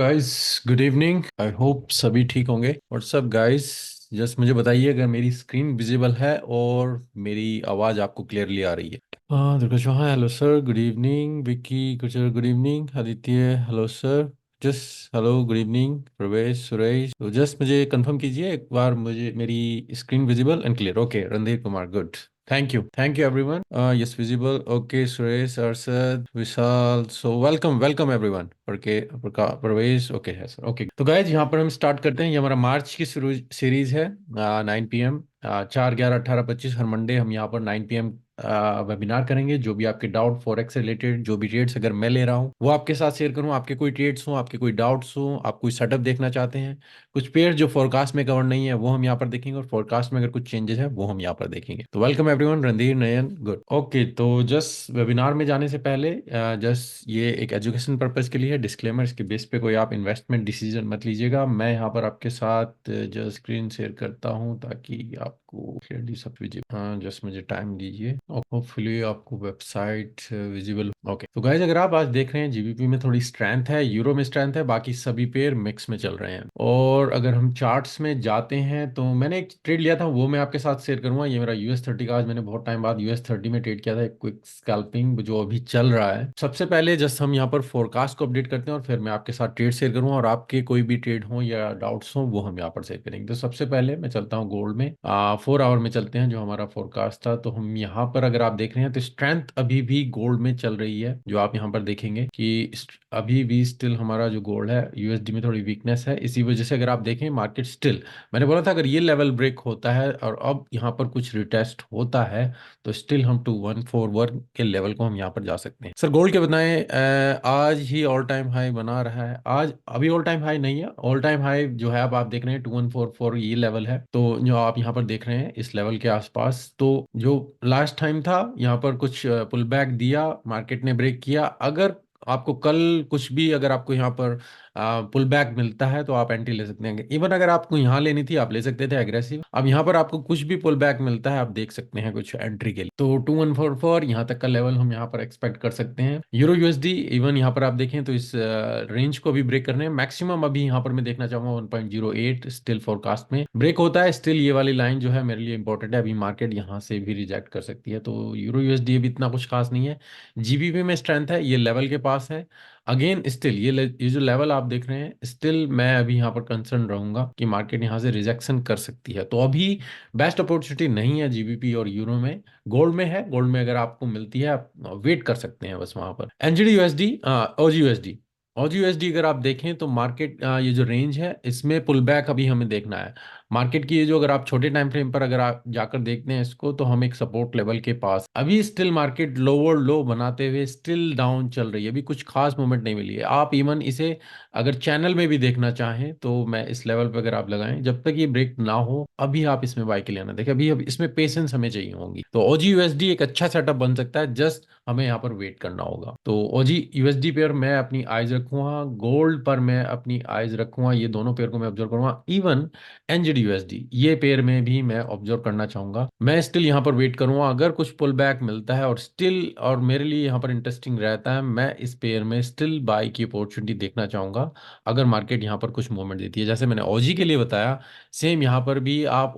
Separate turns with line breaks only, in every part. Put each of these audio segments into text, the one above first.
Guys, good evening. I hope सभी ठीक होंगे। व्हाट्सअप गाइस, जस्ट मुझे बताइए अगर मेरी स्क्रीन विजिबल है और मेरी आवाज़ आपको क्लियरली आ रही है। Durga Chauhan, hello sir, good evening. Vicky Gujjar, good evening. Aditya, hello sir. Just hello, good evening. Pravesh, Suresh, तो जस्ट मुझे कंफर्म कीजिए एक बार, मुझे मेरी screen visible and clear. Okay, Randhir Kumar, good. Thank you everyone. Yes, visible. Okay, Suresh, Arshad, Vishal, so welcome welcome everyone. प्रवेश, okay है sir. Okay, तो guys यहाँ पर हम स्टार्ट करते हैं। ये हमारा मार्च की सीरीज है। 9 PM, 4/11/18-25 हर मंडे हम यहाँ पर 9 PM वेबिनार करेंगे। जो भी आपके डाउट फॉरेक्स से रिलेटेड, जो भी ट्रेड्स अगर मैं ले रहा हूँ वो आपके साथ शेयर करूँ। आपके कोई ट्रेड्स हो, आपके कोई डाउट्स हो, आप कोई सेटअप देखना चाहते हैं, कुछ पेयर जो फोरकास्ट में कवर नहीं है वो हम यहाँ पर देखेंगे, और फोरकास्ट में अगर कुछ चेंजेस है वो हम यहाँ पर देखेंगे। तो वेलकम एवरीवन। रणधीर, नयन, गुड। ओके, तो जस्ट वेबिनार में जाने से पहले जस्ट ये एक एजुकेशन पर्पज के लिए है, डिस्क्लेमर। इसके बेस पे कोई आप इन्वेस्टमेंट डिसीजन मत लीजिएगा। मैं यहाँ पर आपके साथ जस्ट स्क्रीन शेयर करता हूँ ताकि आपको क्लियरली सब विजिबल। हाँ, जस्ट मुझे टाइम दीजिए और होपफुली आपको वेबसाइट विजिबल। ओके, तो गाइज अगर आप आज देख रहे हैं जीबीपी में थोड़ी स्ट्रेंथ है, यूरो में स्ट्रेंथ है, बाकी सभी पेयर मिक्स में चल रहे हैं। और अगर हम चार्ट्स में जाते हैं तो मैंने एक ट्रेड लिया था, वो मैं आपके साथ शेयर करूंगा। ये मेरा US 30 का, आज मैंने बहुत टाइम बाद US 30 में ट्रेड किया था, एक क्विक स्कैल्पिंग जो अभी चल रहा है। सबसे पहले जस्ट हम यहाँ पर फोरकास्ट को अपडेट करते हैं और फिर मैं आपके साथ ट्रेड शेयर करूंगा, और आपके कोई भी ट्रेड हो या डाउट्स हो वो हम यहाँ पर शेयर करेंगे। तो सबसे पहले मैं चलता हूँ गोल्ड में, 4 आवर में चलते हैं, जो हमारा फोरकास्ट था। तो हम यहाँ पर अगर आप देख रहे हैं तो स्ट्रेंथ अभी भी गोल्ड में चल रही है। जो आप यहाँ पर देखेंगे कि अभी भी स्टिल हमारा जो गोल्ड है, USD में थोड़ी वीकनेस है। इसी वजह से अगर आप देखें मार्केट स्टिल, मैंने बोला था अगर ये लेवल ब्रेक होता है और अब यहाँ पर कुछ रिटेस्ट होता है तो स्टिल हम 2141 के लेवल को हम यहाँ पर जा सकते हैं। सर गोल्ड के बताएं, आज ही ऑल टाइम हाई बना रहा है। आज अभी ऑल टाइम हाई नहीं है, ऑल टाइम हाई जो है अब आप देख रहे हैं 2144 ये लेवल है। तो जो आप यहाँ पर देख रहे हैं इस लेवल के आसपास, तो जो लास्ट टाइम था यहाँ पर कुछ पुल बैक दिया, मार्केट ने ब्रेक किया। अगर आपको कल कुछ भी, अगर आपको यहाँ पर पुल बैक मिलता है तो आप एंट्री ले सकते हैं। इवन अगर आपको यहाँ लेनी थी आप ले सकते थे एग्रेसिव। अब यहाँ पर आपको कुछ भी पुल बैक मिलता है आप देख सकते हैं कुछ एंट्री के लिए। तो 2144 यहाँ तक का लेवल हम यहाँ पर एक्सपेक्ट कर सकते हैं। यूरो USD इवन यहाँ पर आप देखें तो इस रेंज को भी ब्रेक करने हैं। मैक्सिमम अभी यहाँ पर मैं देखना चाहूंगा 1.08 स्टिल फोरकास्ट में ब्रेक होता है। स्टिल ये वाली लाइन जो है मेरे लिए इंपॉर्टेंट है, अभी मार्केट यहाँ से भी रिजेक्ट कर सकती है। तो यूरो USD अभी इतना कुछ खास नहीं है। GBP में स्ट्रेंथ है, ये लेवल के पास है। अगेन स्टिल ये जो लेवल आप देख रहे हैं, स्टिल मैं अभी यहाँ पर कंसर्न रहूंगा कि मार्केट यहाँ से रिजेक्शन कर सकती है। तो अभी बेस्ट अपॉर्चुनिटी नहीं है जीबीपी और यूरो में। गोल्ड में है, गोल्ड में अगर आपको मिलती है आप वेट कर सकते हैं बस वहां पर। एनजीडी यूएसडी, OG USD अगर आप देखें तो मार्केट ये जो रेंज है इसमें पुल बैक अभी हमें देखना है। मार्केट की ये जो, अगर आप छोटे टाइम फ्रेम पर अगर आप जाकर देखते हैं इसको, तो हम एक सपोर्ट लेवल के पास अभी स्टिल मार्केट लोअर लो बनाते हुए स्टिल डाउन चल रही है। अभी कुछ खास मूवमेंट नहीं मिली है। आप इवन इसे अगर चैनल में भी देखना चाहें तो मैं इस लेवल पे अगर आप लगाएं, जब तक ये ब्रेक ना हो अभी आप इसमें बाय के लिए ना देखें। अभी इसमें पेशेंस हमें चाहिए होगी। तो OG USD एक अच्छा सेटअप बन सकता है, जस्ट हमें यहाँ पर वेट करना होगा। तो OG USD पर मैं अपनी आइज रखूंगा, गोल्ड पर मैं अपनी आइज रखूंगा, ये दोनों पेयर को मैं ऑब्जर्व करूंगा। इवन NGD USD ये पेयर में भी मैं ऑब्जर्व करना चाहूंगा। मैं स्टिल यहाँ पर वेट करूंगा, अगर कुछ पुल बैक मिलता है और स्टिल, और मेरे लिए यहाँ पर इंटरेस्टिंग रहता है, मैं इस पेयर में स्टिल बाय की अपॉर्चुनिटी देखना चाहूंगा अगर मार्केट यहाँ पर कुछ मूवमेंट देती है। जैसे मैंने OG के लिए बताया, सेम यहाँ पर भी आप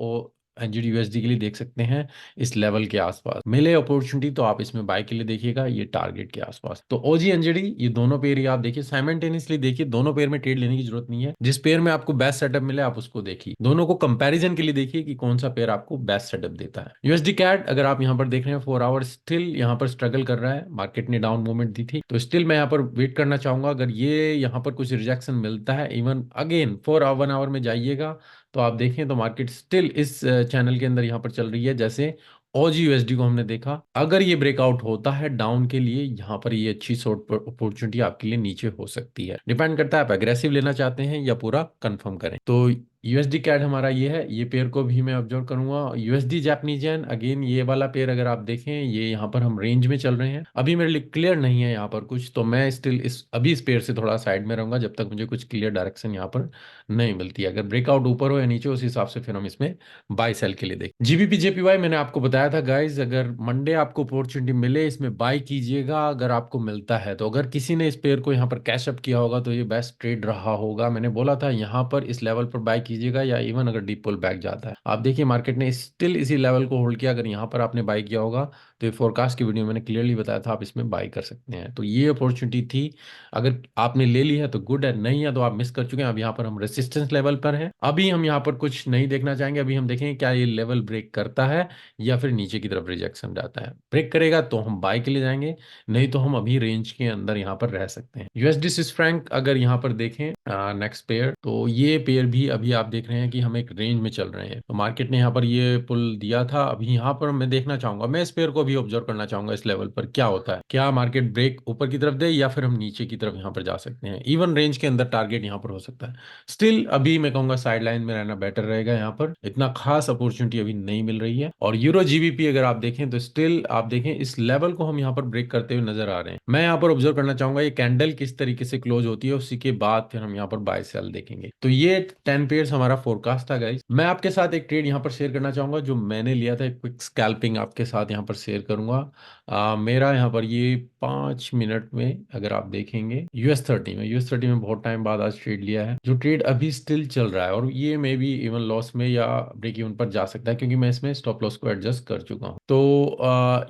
NGD USD के लिए देख सकते हैं। इस लेवल के आसपास मिले अपॉर्चुनिटी तो आप इसमें बाय के लिए देखिएगा, ये टारगेट के आसपास। तो OG NGD ये दोनों पेयर ही आप देखिए, साइमल्टेनियसली देखिए, दोनों पेयर में ट्रेड लेने की जरूरत नहीं है। जिस पेयर में आपको बेस्ट सेटअप मिले आप उसको देखिए, दोनों को कंपैरिजन के लिए देखिए कि कौन सा पेयर आपको बेस्ट सेटअप देता है। USD कैट अगर आप यहाँ पर देख रहे हैं 4 आवर स्टिल यहाँ पर स्ट्रगल कर रहा है। मार्केट ने डाउन मूवमेंट दी थी तो स्टिल मैं यहाँ पर वेट करना चाहूंगा। अगर ये यहाँ पर कुछ रिजेक्शन मिलता है, इवन अगेन 4 1 आवर में जाइएगा तो आप देखें तो मार्केट स्टिल इस चैनल के अंदर यहाँ पर चल रही है। जैसे OG USD को हमने देखा, अगर ये ब्रेकआउट होता है डाउन के लिए, यहाँ पर ये अच्छी शॉर्ट अपॉर्चुनिटी आपके लिए नीचे हो सकती है। डिपेंड करता है आप एग्रेसिव लेना चाहते हैं या पूरा कंफर्म करें। तो यूएसडी कैड हमारा ये है, ये पेयर को भी मैं ऑब्जर्व करूंगा। यूएसडी जापानीज, अगेन ये वाला पेयर अगर आप देखें, ये यहाँ पर हम रेंज में चल रहे हैं। अभी मेरे लिए क्लियर नहीं है यहाँ पर कुछ, तो मैं स्टिल इस अभी इस पेयर से थोड़ा साइड में रहूंगा जब तक मुझे कुछ क्लियर डायरेक्शन यहाँ पर नहीं मिलती है। अगर ब्रेकआउट ऊपर हो या नीचे, उस हिसाब से फिर हम इसमें बाय सेल के लिए देखें। जीबीपी जेपीवाई मैंने आपको बताया था गाइज, अगर मंडे आपको अपॉर्चुनिटी मिले इसमें बाय कीजिएगा अगर आपको मिलता है तो। अगर किसी ने इस पेयर को यहाँ पर कैश अप किया होगा तो ये बेस्ट ट्रेड रहा होगा। मैंने बोला था यहाँ पर इस लेवल पर बाय कीजिएगा, या इवन अगर डीप पुल बैक जाता है। आप देखिए मार्केट ने स्टिल इसी लेवल को होल्ड किया, अगर यहाँ पर आपने बाय किया होगा तो ये फोरकास्ट की वीडियो मैंने क्लियरली बताया था आप इसमें बाय कर सकते हैं। तो ये अपॉर्चुनिटी थी, अगर आपने ले ली है तो गुड है, नहीं है तो आप मिस कर चुके हैं। अब यहाँ पर हम रेसिस्टेंस लेवल पर हैं, अभी हम यहाँ पर कुछ नहीं देखना चाहेंगे। अभी हम देखेंगे क्या ये लेवल ब्रेक करता है या फिर नीचे की तरफ रिजेक्शन जाता है। ब्रेक करेगा तो हम बाय के लिए जाएंगे, नहीं तो हम अभी रेंज के अंदर यहाँ पर रह सकते हैं। यूएसडी स्विस फ्रैंक अगर यहाँ पर देखें नेक्स्ट पेयर, तो ये पेयर भी अभी आप देख रहे हैं कि हम एक रेंज में चल रहे हैं। तो मार्केट ने यहाँ पर ये पुल दिया था, अभी यहाँ पर मैं देखना चाहूंगा, मैं इस पेयर को भी ऑब्जर्व करना चाहूंगा इस लेवल पर क्या होता है। क्या मार्केट ब्रेक ऊपर की तरफ दे या फिर हम नीचे की तरफ यहाँ पर जा सकते हैं। इवन रेंज के अंदर टारगेट यहाँ पर हो सकता है। स्टिल अभी मैं कहूंगा साइड लाइन में रहना बेटर रहेगा, यहाँ पर इतना खास अपॉर्चुनिटी अभी नहीं मिल रही है। और यूरो जीबीपी अगर आप देखें तो स्टिल आप देखें इस लेवल को हम यहाँ पर ब्रेक करते हुए नजर आ रहे हैं। मैं यहाँ पर ऑब्जर्व करना चाहूंगा ये कैंडल किस तरीके से क्लोज होती है, उसी के बाद फिर हम यहाँ पर बाय सेल देखेंगे। तो ये 10 पेयर्स हमारा फोरकास्ट था गाइस। मैं आपके साथ एक ट्रेड यहाँ पर शेयर करना चाहूंगा जो मैंने लिया था, एक क्विक स्कैल्पिंग आपके साथ यहाँ पर शेयर करूंगा। मेरा यहाँ पर ये 5 मिनट में अगर आप देखेंगे यूएस 30 में बहुत टाइम बाद आज ट्रेड लिया है, जो ट्रेड अभी स्टिल चल रहा है और ये मे बी इवन लॉस में या ब्रेक इवन पर जा सकता है, क्योंकि मैं इसमें स्टॉप लॉस को एडजस्ट कर चुका हूँ। तो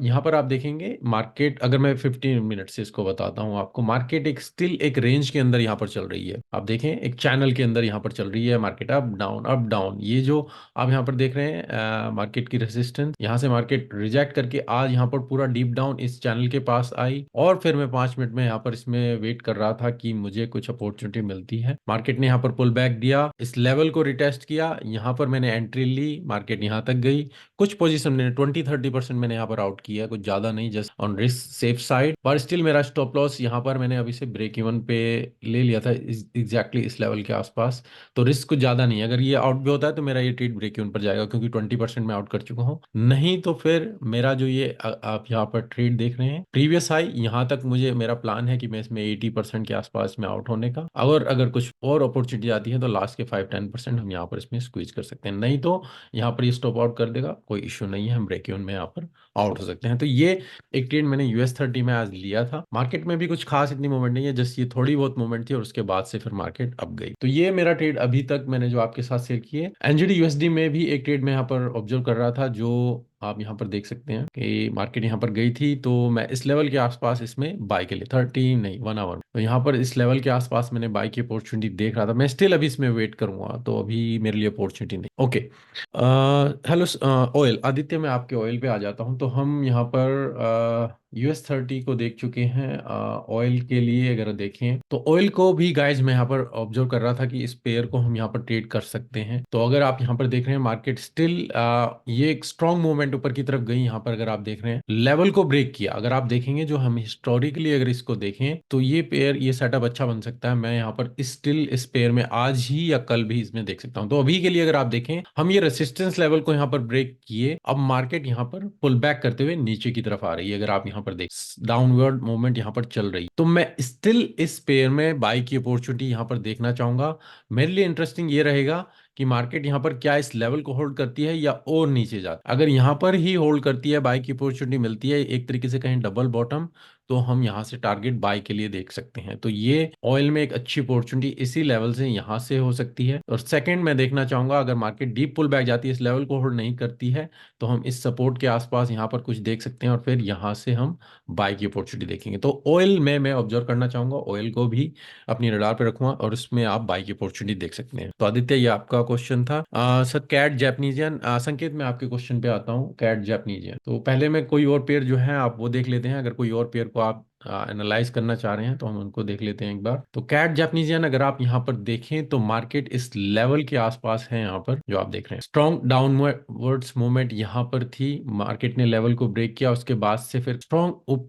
यहाँ पर आप देखेंगे मार्केट, अगर मैं 15 मिनट से इसको बताता हूँ आपको, मार्केट एक स्टिल एक रेंज के अंदर यहाँ पर चल रही है। आप देखें एक चैनल के अंदर यहाँ पर चल रही है market, up down up down. ये जो आप यहाँ पर देख रहे हैं मार्केट की रेजिस्टेंस, यहाँ से मार्केट रिजेक्ट करके आज यहाँ पर पूरा डीप डाउन इस चैनल के पास आई, और फिर मैं 5 मिनट में यहाँ पर इसमें वेट कर रहा था कि मुझे कुछ अपॉर्चुनिटी मिलती है। मार्केट ने यहाँ पर पुल बैक दिया, इस लेवल को रिटेस्ट किया, यहाँ पर मैंने एंट्री ली, मार्केट यहाँ तक गई। कुछ पोजीशन मैंने 20-30% मैंने यहाँ पर आउट किया, कुछ ज्यादा नहीं, just on risk safe side. पर स्टिल मेरा स्टॉप लॉस यहाँ पर मैंने अभी से ब्रेक इवन पे ले लिया था, एग्जैक्टली इस लेवल के आसपास। तो रिस्क कुछ ज्यादा नहीं है, अगर ये आउट भी होता है तो मेरा ये ट्रेड ब्रेक इवन पर जाएगा, क्योंकि 20% मैं आउट कर चुका हूँ। नहीं तो फिर मेरा जो ये आप यहाँ पर ट्रेड देख रहे हैं प्रीवियस हाई, यहाँ तक मुझे मेरा प्लान है कि मैं इसमें 80% के आसपास में आउट होने का। और अगर कुछ और अपॉर्चुनिटी आती है तो लास्ट के 5-10% हम यहाँ पर इसमें स्क्वीज कर सकते हैं, नहीं तो यहाँ पर ये स्टॉप आउट कर देगा, कोई इश्यू नहीं है, हम ब्रेक इवन में यहाँ पर आउट हो सकते हैं। तो ये एक ट्रेड मैंने यूएस 30 में आज लिया था। मार्केट में भी कुछ खास इतनी मूवमेंट नहीं है, जस्ट ये थोड़ी बहुत मूवमेंट थी और उसके बाद से फिर मार्केट अप गई। तो ये मेरा ट्रेड अभी तक मैंने जो आपके साथ शेयर किए। एनजीडी यूएसडी में भी एक ट्रेड मैं यहाँ पर ऑब्जर्व कर रहा था, जो आप यहाँ पर देख सकते हैं कि मार्केट यहाँ पर गई थी, तो मैं इस लेवल के आसपास इसमें बाय के लिए 30 नहीं 1 आवर, तो यहाँ पर इस लेवल के आसपास मैंने बाय की अपॉर्चुनिटी देख रहा था। मैं स्टिल अभी इसमें वेट करूंगा, तो अभी मेरे लिए अपॉर्चुनिटी नहीं। ओके, हेलो ऑयल आदित्य, मैं आपके ऑयल पे आ जाता हूँ। तो हम यहाँ पर यूएस 30 को देख चुके हैं। ऑयल के लिए अगर देखें तो ऑयल को भी गाइज मैं यहाँ पर ऑब्जर्व कर रहा था कि इस पेयर को हम यहाँ पर ट्रेड कर सकते हैं। तो अगर आप यहाँ पर देख रहे हैं मार्केट स्टिल ये एक स्ट्रॉन्ग मूवमेंट ऊपर की तरफ गई। यहाँ पर अगर आप देख रहे हैं लेवल को ब्रेक किया, अगर आप देखेंगे जो हम हिस्टोरिकली अगर इसको देखें तो ये पेयर ये सेटअप अच्छा बन सकता है। मैं यहाँ पर स्टिल इस पेयर में आज ही या कल भी इसमें देख सकता हूँ। तो अभी के लिए अगर आप देखें, हम ये रेसिस्टेंस लेवल को यहाँ पर ब्रेक किए, अब मार्केट यहाँ पर पुल बैक करते हुए नीचे की तरफ आ रही है। अगर आप यहाँ पर देख डाउनवर्ड मूवमेंट यहाँ पर चल रही, तो मैं स्टिल इस पेयर में बाई की अपॉर्चुनिटी यहाँ पर देखना चाहूंगा। मेरे लिए इंटरेस्टिंग ये रहेगा कि मार्केट यहाँ पर क्या इस लेवल को होल्ड करती है या और नीचे जाती है। अगर यहाँ पर ही होल्ड करती है, बाई की अपॉर्चुनिटी मिलती है, एक तरीके से कहें डबल बॉटम, तो हम यहाँ से टारगेट बाय के लिए देख सकते हैं। तो ये ऑयल में एक अच्छी अपॉर्चुनिटी इसी लेवल से यहाँ से हो सकती है। और सेकंड मैं देखना चाहूंगा, अगर मार्केट डीप पुल बैक जाती है, इस लेवल को होल्ड नहीं करती है, तो हम इस सपोर्ट के आसपास यहाँ पर कुछ देख सकते हैं और फिर यहाँ से हम बाय की अपॉर्चुनिटी देखेंगे। तो ऑयल में मैं ऑब्जर्व करना चाहूंगा, ऑयल को भी अपनी रडार पे रखूंगा और उसमें आप बाय की अपॉर्चुनिटी देख सकते हैं। तो आदित्य ये आपका क्वेश्चन था। सर कैट जैपनीजियन, संकेत मैं आपके क्वेश्चन पे आता हूँ। कैट जैपनीजियन, तो पहले में कोई और पेयर जो है आप वो देख लेते हैं, अगर कोई और पेयर को आप एनालाइज करना चाह रहे हैं तो हम उनको देख लेते हैं एक बार। तो कैट जापानीज येन अगर आप यहाँ पर देखें तो मार्केट इस लेवल के आसपास है। यहाँ पर जो आप देख रहे हैं स्ट्रॉन्ग डाउनवर्ड्स मूवमेंट यहाँ पर थी, मार्केट ने लेवल को ब्रेक किया, उसके बाद से फिर स्ट्रॉन्ग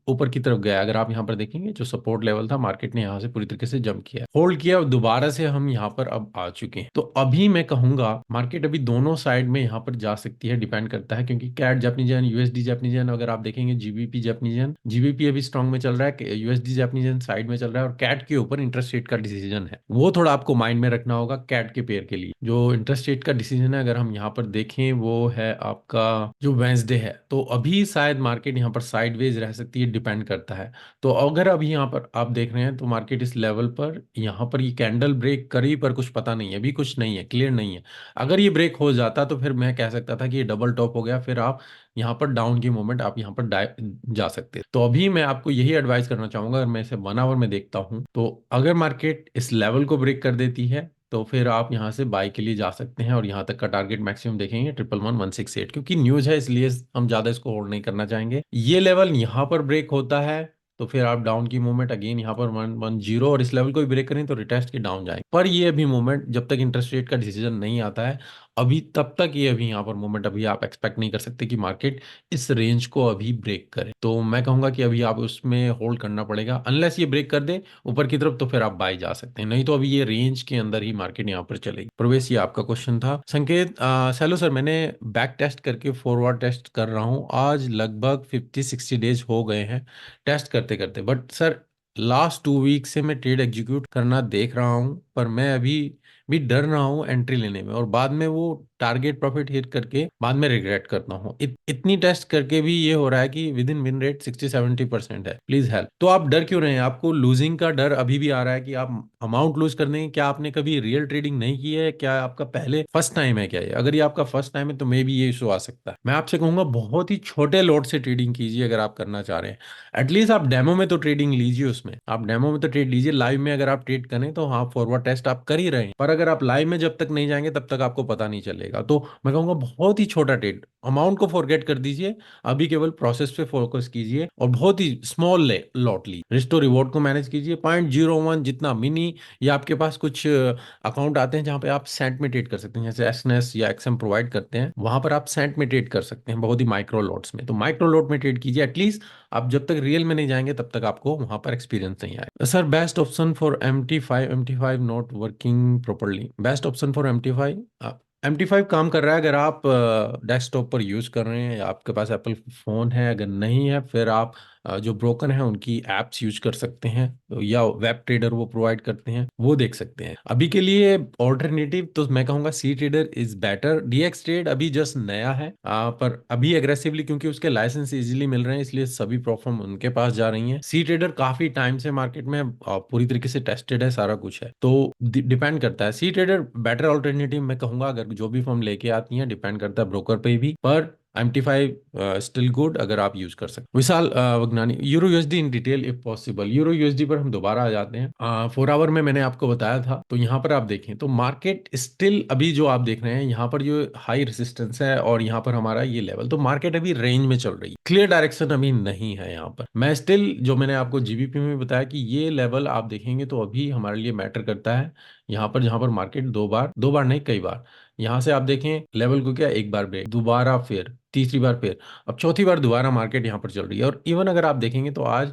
ऊपर की तरफ गया। अगर आप यहाँ पर देखेंगे जो सपोर्ट लेवल था, मार्केट ने यहाँ से पूरी तरीके से जंप किया, होल्ड किया, दोबारा से हम यहाँ पर अब आ चुके हैं। तो अभी मैं कहूंगा मार्केट अभी दोनों साइड में यहाँ पर जा सकती है, डिपेंड करता है, क्योंकि CAD Japanese yen, USD Japanese yen अगर आप देखेंगे, जीबीपी जापानीज येन, जीबीपी अभी स्ट्रॉन्ग में चल रहा है, यूएसडी जापानीज येन साइड में चल रहा है, और कैट के ऊपर इंटरेस्ट रेट का डिसीजन है। वो थोड़ा आपको माइंड में रखना होगा। कैट के पेयर के लिए जो इंटरेस्ट रेट का डिसीजन है, अगर हम यहाँ पर देखें, वो है आपका जो वेंसडे है। तो अभी शायद मार्केट यहाँ पर साइडवेज रह सकती है, डिपेंड करता है। तो अगर अभी यहाँ पर आप देख रहे हैं तो मार्केट इस लेवल पर यहाँ पर ये कैंडल ब्रेक करी, पर कुछ पता नहीं है, अभी कुछ नहीं है, क्लियर नहीं है। अगर ये ब्रेक हो जाता तो फिर मैं कह सकता था कि ये डबल टॉप हो गया, फिर आप यहाँ पर डाउन की मूवमेंट आप यहाँ पर जा सकते हैं। तो अभी मैं आपको यही एडवाइस करना चाहूंगा, अगर मैं इसे 1 आवर में देखता हूँ, तो अगर मार्केट इस लेवल को ब्रेक कर देती है तो फिर आप यहाँ से बाई के लिए जा सकते हैं, और यहाँ तक का टारगेट मैक्सिमम देखेंगे 111,168, क्योंकि न्यूज है इसलिए हम ज्यादा इसको होल्ड नहीं करना चाहेंगे। ये लेवल यहाँ पर ब्रेक होता है तो फिर आप डाउन की मूवमेंट अगेन यहाँ पर 110, और इस लेवल को भी ब्रेक करें तो रिटेस्ट के डाउन जाएंगे। पर ये अभी मूवमेंट जब तक इंटरेस्ट रेट का डिसीजन नहीं आता है अभी, तब तक ये अभी यहाँ पर मूवमेंट अभी आप एक्सपेक्ट नहीं कर सकते कि मार्केट इस रेंज को अभी ब्रेक करे। तो मैं कहूंगा कि अभी आप उसमें होल्ड करना पड़ेगा, अनलेस ये ब्रेक कर दे ऊपर की तरफ तो फिर आप बाय जा सकते हैं, नहीं तो अभी ये रेंज के अंदर ही मार्केट यहाँ पर चलेगी। प्रवेश, ये आपका क्वेश्चन था। संकेत, सैलो सर, मैंने बैक टेस्ट करके फॉरवर्ड टेस्ट कर रहा हूँ, आज लगभग 50-60 डेज हो गए हैं टेस्ट करते करते, बट सर लास्ट 2 वीक से मैं ट्रेड एग्जीक्यूट करना देख रहा हूँ, पर मैं अभी भी डर रहा हूँ एंट्री लेने में, और बाद में वो टारगेट प्रॉफिट हिट करके बाद में रिग्रेट करता हूँ। इतनी टेस्ट करके भी ये हो रहा है कि विद इन विन रेट 60-70% है। Please help. तो आप डर क्यों रहे हैं? आपको लूजिंग का डर अभी भी आ रहा है कि आप अमाउंट लूज कर देंगे? क्या आपने कभी रियल ट्रेडिंग नहीं की है? क्या आपका पहले फर्स्ट टाइम है क्या ये? अगर ये आपका फर्स्ट टाइम है तो मे भी ये इशू आ सकता है। मैं आपसे कहूंगा बहुत ही छोटे लॉट से ट्रेडिंग कीजिए अगर आप करना चाह रहे हैं। एटलीस्ट आप डेमो में तो ट्रेडिंग लीजिए, उसमें आप डेमो में तो ट्रेड लीजिए। लाइव में अगर आप ट्रेड करें तो हाँ, फॉरवर्ड टेस्ट आप कर ही रहे हैं, पर अगर आप लाइव में जब तक नहीं जाएंगे तब तक आपको पता नहीं चलेगा। तो मैं कहूंगा बहुत ही छोटा ट्रेड, अमाउंट को फॉरगेट कर दीजिए, अभी केवल प्रोसेस पे फोकस कीजिए, और बहुत ही स्मॉल लॉट ली, रिस्क टू रिवॉर्ड को मैनेज कीजिए। 0.01 जितना मिनी, या आपके पास कुछ अकाउंट आते हैं जहां पे आप सेंट में ट्रेड कर सकते हैं, जैसे एसनेस या एक्सएम प्रोवाइड करते हैं, वहां पर आप सेंट में ट्रेड कर सकते हैं, बहुत ही माइक्रो लॉट्स में। तो माइक्रो लॉट में ट्रेड कीजिए एटलीस्ट, आप जब तक रियल में नहीं जाएंगे तब तक आपको वहां पर एक्सपीरियंस नहीं आएगा। Sir, best option for MT5 not working properly. Best option for MT5 काम कर रहा है अगर आप डेस्कटॉप पर यूज कर रहे हैं, या आपके पास एप्पल फोन है, अगर नहीं है फिर आप जो ब्रोकर हैं उनकी एप्स यूज कर सकते हैं, या वेब ट्रेडर वो प्रोवाइड करते हैं, वो देख सकते हैं। अभी के लिए ऑल्टरनेटिव तो मैं कहूंगा C trader is better. DX trade अभी जस्ट नया है, पर अभी एग्रेसिवली क्योंकि उसके लाइसेंस इजीली मिल रहे हैं इसलिए सभी प्लेटफॉर्म उनके पास जा रही हैं। सी ट्रेडर काफी टाइम से मार्केट में पूरी तरीके से टेस्टेड है, सारा कुछ है, तो डिपेंड करता है। सी ट्रेडर बेटर ऑल्टरनेटिव मैं कहूंगा, अगर जो भी फर्म लेके आती है, डिपेंड करता है ब्रोकर पे भी, पर MT5 स्टिल गुड अगर आप यूज कर सकते। Vishal Wagnani, euro USD in detail if possible. Euro USD पर हम दोबारा आ जाते हैं। 4 आवर में मैंने आपको बताया था, तो यहाँ पर आप देखें तो मार्केट स्टिल अभी जो आप देख रहे हैं यहाँ पर जो हाई रेजिस्टेंस है, और यहाँ पर हमारा ये लेवल, तो मार्केट अभी रेंज में चल रही है, क्लियर डायरेक्शन अभी नहीं है। यहाँ पर मैं स्टिल, जो मैंने आपको जीबीपी में बताया कि ये लेवल आप देखेंगे तो अभी हमारे लिए मैटर करता है। यहाँ पर जहाँ पर मार्केट दो बार नहीं कई बार यहाँ से आप देखें लेवल को, क्या एक बार ब्रेक, दोबारा फिर तीसरी बार, फिर अब चौथी बार दोबारा मार्केट यहाँ पर चल रही है। और इवन अगर आप देखेंगे तो आज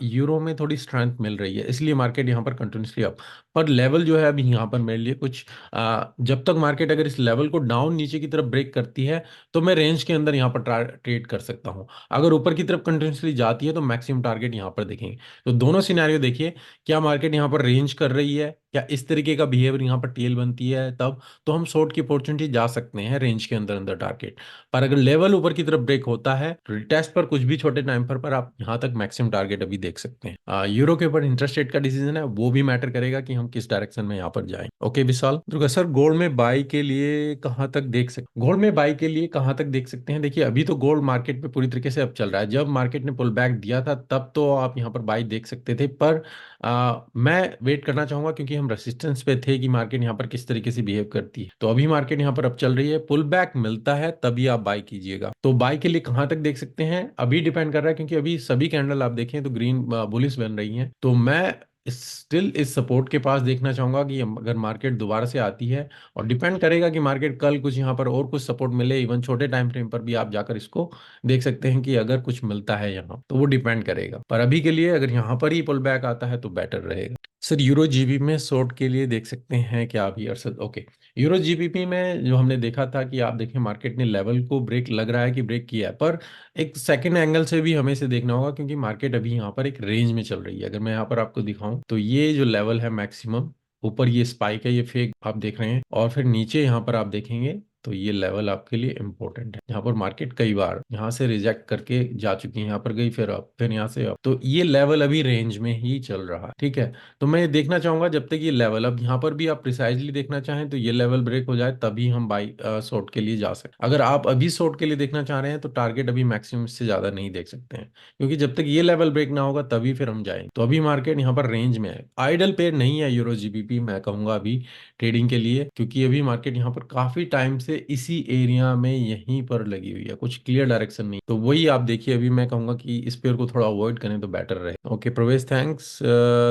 यूरो में थोड़ी स्ट्रेंथ मिल रही है, इसलिए मार्केट यहाँ पर कंटिन्यूसली अप। पर लेवल जो है अभी यहाँ पर मेरे लिए कुछ जब तक मार्केट अगर इस लेवल को डाउन नीचे की तरफ ब्रेक करती है तो मैं रेंज के अंदर यहाँ पर ट्रेड कर सकता हूँ। अगर ऊपर की तरफ कंटिन्यूसली जाती है तो मैक्सिमम टारगेट यहाँ पर देखेंगे। तो दोनों सिनेरियो देखिए, क्या मार्केट यहाँ पर रेंज कर रही है, क्या इस तरीके का बिहेवियर यहाँ पर टेल बनती है, तब तो हम शॉर्ट की अपॉर्चुनिटी जा सकते हैं रेंज के अंदर अंदर टारगेट। पर अगर लेवल ऊपर की तरफ ब्रेक होता है, टेस्ट पर कुछ भी छोटे टाइम पर आप यहाँ तक मैक्सिमम टारगेट मार्केट अभी देख सकते हैं। यूरो के ऊपर इंटरेस्ट रेट का डिसीजन है, वो भी मैटर करेगा कि हम किस डायरेक्शन में यहाँ पर जाएं। ओके विशाल। तो सर गोल्ड में बाई के लिए कहाँ तक देख सकते, गोल्ड में बाई के लिए कहाँ तक देख सकते हैं? देखिए अभी तो गोल्ड मार्केट पे पूरी तरीके से अब चल रहा है। जब मार्केट ने पुल बैक दिया था तब तो आप यहाँ पर बाई देख सकते थे, पर मैं वेट करना चाहूंगा क्योंकि हम रेसिस्टेंस पे थे कि मार्केट यहाँ पर किस तरीके से बिहेव करती है। तो अभी मार्केट यहाँ पर अब चल रही है, पुल बैक मिलता है तभी आप बाई कीजिएगा। तो बाई के लिए कहाँ तक देख सकते हैं अभी डिपेंड कर रहा है, क्योंकि अभी सभी कैंडल आप देखें तो ग्रीन बुलिश बन रही हैं। तो मैं स्टिल इस सपोर्ट के पास देखना चाहूंगा कि अगर मार्केट दोबारा से आती है, और डिपेंड करेगा कि मार्केट कल कुछ यहाँ पर और कुछ सपोर्ट मिले, इवन छोटे टाइम फ्रेम पर भी आप जाकर इसको देख सकते हैं कि अगर कुछ मिलता है यहाँ, तो वो डिपेंड करेगा। पर अभी के लिए अगर यहाँ पर ही पुल बैक आता है तो बेटर रहेगा। सर यूरो जीबी में शॉर्ट के लिए देख सकते हैं क्या अभी अरसद? ओके, यूरो जीबीपी में जो हमने देखा था कि आप देखें मार्केट ने लेवल को ब्रेक, लग रहा है कि ब्रेक किया है, पर एक सेकंड एंगल से भी हमें इसे देखना होगा क्योंकि मार्केट अभी यहाँ पर एक रेंज में चल रही है। अगर मैं यहाँ पर आपको दिखाऊं तो ये जो लेवल है मैक्सिमम, ऊपर ये स्पाइक है, ये फेक आप देख रहे हैं, और फिर नीचे यहाँ पर आप देखेंगे तो ये लेवल आपके लिए इंपॉर्टेंट है। यहाँ पर मार्केट कई बार यहाँ से रिजेक्ट करके जा चुकी है, यहाँ पर गई फिर अप, फिर यहाँ से अप, तो ये लेवल अभी रेंज में ही चल रहा है। ठीक है, तो मैं देखना चाहूंगा जब तक ये लेवल, अब यहाँ पर भी आप प्रिसाइजली देखना चाहें तो ये लेवल ब्रेक हो जाए तभी हम बाई शॉर्ट के लिए जा सकते। अगर आप अभी शॉर्ट के लिए देखना चाह रहे हैं तो टारगेट अभी मैक्सिमम से ज्यादा नहीं देख सकते हैं, क्योंकि जब तक ये लेवल ब्रेक ना होगा तभी फिर हम जाएंगे। तो अभी मार्केट यहाँ पर रेंज में है, आइडल पेयर नहीं है यूरो जीबीपी मैं कहूंगा अभी ट्रेडिंग के लिए, क्योंकि अभी मार्केट यहाँ पर काफी टाइम से इसी एरिया में यहीं पर लगी हुई है, कुछ क्लियर डायरेक्शन नहीं। तो वही आप देखिए, अभी मैं कहूंगा कि इस पेयर को थोड़ा अवॉइड करें तो बेटर रहे। ओके प्रवेश थैंक्स।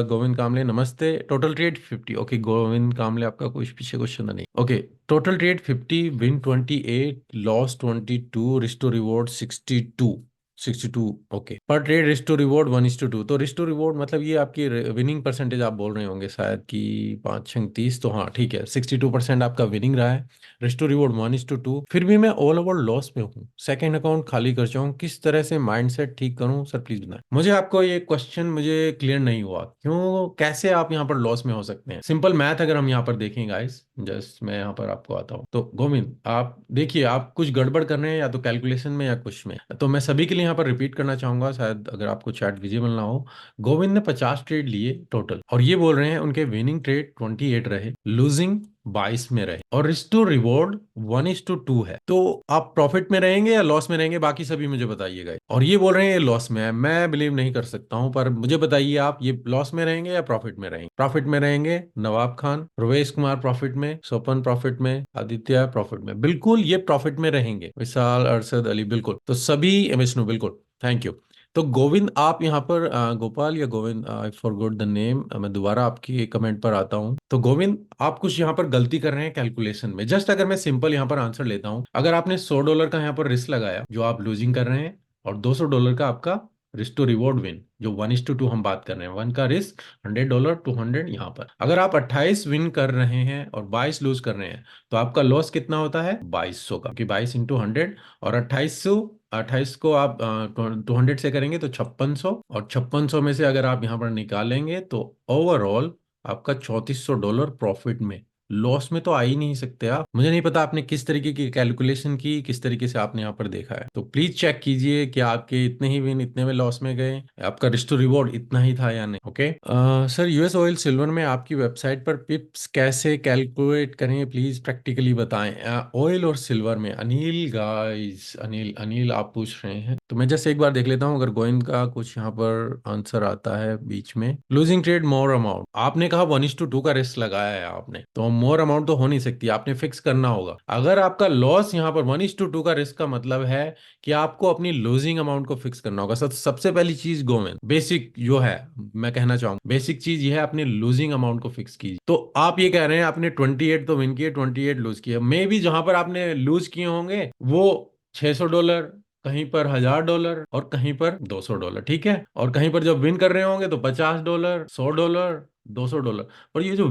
गोविंद कामले नमस्ते। Total trade 50। Okay Govind Kamle आपका कुछ पीछे क्वेश्चन नहीं। Okay total trade 50, win 28, loss 22, risk to reward 62। 62। Okay पर ट्रेड रिस्टो रिवॉर्ड 1:2। तो रिस्टो रिवॉर्ड मतलब ये आपकी विनिंग परसेंटेज आप बोल रहे होंगे शायद कि 5 6 30, तो हाँ ठीक है, 62% आपका विनिंग रहा है। रिस्टो रिवॉर्ड 1:2। फिर भी मैं ऑल ओवर लॉस में हूँ, सेकंड अकाउंट खाली कर चाहूँ, किस तरह से माइंडसेट ठीक करूँ सर प्लीज बताएं। मुझे आपको ये क्वेश्चन मुझे क्लियर नहीं हुआ, क्यों कैसे आप यहाँ पर लॉस में हो सकते हैं? सिंपल मैथ अगर हम यहाँ पर देखें गाइस, जस्ट मैं यहाँ पर आपको आता हूँ, तो गोविंद आप देखिए आप कुछ गड़बड़ कर रहे हैं या तो कैलकुलेशन में या कुछ में, तो मैं सभी के लिए यहाँ पर रिपीट करना चाहूंगा, शायद अगर आपको चैट विजिबल ना हो। गोविंद ने 50 ट्रेड लिए टोटल, और ये बोल रहे हैं उनके विनिंग ट्रेड 28 रहे, लूजिंग 22 में रहे, और रिस्टो रिवॉर्ड 1:2 है। तो आप प्रॉफिट में रहेंगे या लॉस में रहेंगे, बाकी सभी मुझे बताइएगा। और ये बोल रहे हैं ये लॉस में है, मैं बिलीव नहीं कर सकता हूं, पर मुझे बताइए आप ये लॉस में रहेंगे या प्रॉफिट में रहेंगे? प्रॉफिट में रहेंगे। नवाब खान, प्रवेश कुमार प्रॉफिट में, स्वपन प्रॉफिट में, आदित्य प्रॉफिट में, बिल्कुल ये प्रॉफिट में रहेंगे। विशाल, अरशद अली, बिल्कुल। तो सभी, विष्णु, बिल्कुल, थैंक यू। तो गोविंद आप यहाँ पर गोपाल या Govind, I forgot the name, मैं दोबारा आपकी कमेंट पर आता हूँ। तो गोविंद आप कुछ यहाँ पर गलती कर रहे हैं कैलकुलेशन में। जस्ट अगर मैं सिंपल यहाँ पर आंसर लेता हूँ, अगर आपने $100 का यहाँ पर रिस्क लगाया जो आप लूजिंग कर रहे हैं, और $200 का आपका रिस्क टू रिवॉर्ड विन जो 1:2 हम बात कर रहे हैं, वन का रिस्क $100, 200 यहाँ पर, अगर आप 28 विन कर रहे हैं और 22 लूज कर रहे हैं, तो आपका लॉस कितना होता है? 2200 का, क्योंकि 22 × 100, और 28 को आप 200 से करेंगे तो 5600, और 5600 में से अगर आप यहाँ पर निकालेंगे तो ओवरऑल आपका $3400 प्रॉफिट में। लॉस में तो आ ही नहीं सकते आप। मुझे नहीं पता आपने किस तरीके की कैलकुलेशन की, किस तरीके से आपने यहाँ पर देखा है, तो प्लीज चेक कीजिए कि आपके इतने ही विन इतने में लॉस में गए, आपका रिस्क टू रिवॉर्ड इतना ही था या नहीं। Okay sir US oil silver में आपकी वेबसाइट पर पिप्स कैसे कैलकुलेट करें, प्लीज प्रैक्टिकली बताएं। ऑयल और सिल्वर में अनिल गाइस, अनिल अनिल आप पूछ रहे हैं, तो मैं जस्ट एक बार देख लेता हूँ अगर गोविंद का कुछ यहाँ पर आंसर आता है बीच में। लूजिंग ट्रेड मोर अमाउंट, आपने कहा 1:2 का रिस्क लगाया है आपने, तो मोर अमाउंट तो हो नहीं सकती, आपने फिक्स करना होगा। अगर आपका लॉस यहाँ पर 1:2 का रिस्क का मतलब है कि आपको अपनी लूजिंग अमाउंट को फिक्स करना होगा। सबसे पहली चीज गोविंद, बेसिक जो है, मैं कहना चाहूंगा बेसिक चीज ये है, अपनी लूजिंग अमाउंट को फिक्स कीजिए। तो आप ये कह रहे हैं आपने 28 तो विन किए, 28 लूज किए, मे बी जहां पर आपने लूज किए होंगे वो $600, कहीं पर $1000, और कहीं पर $200, ठीक है, और कहीं पर जब विन कर रहे होंगे तो $50, $100, $200। और ये जो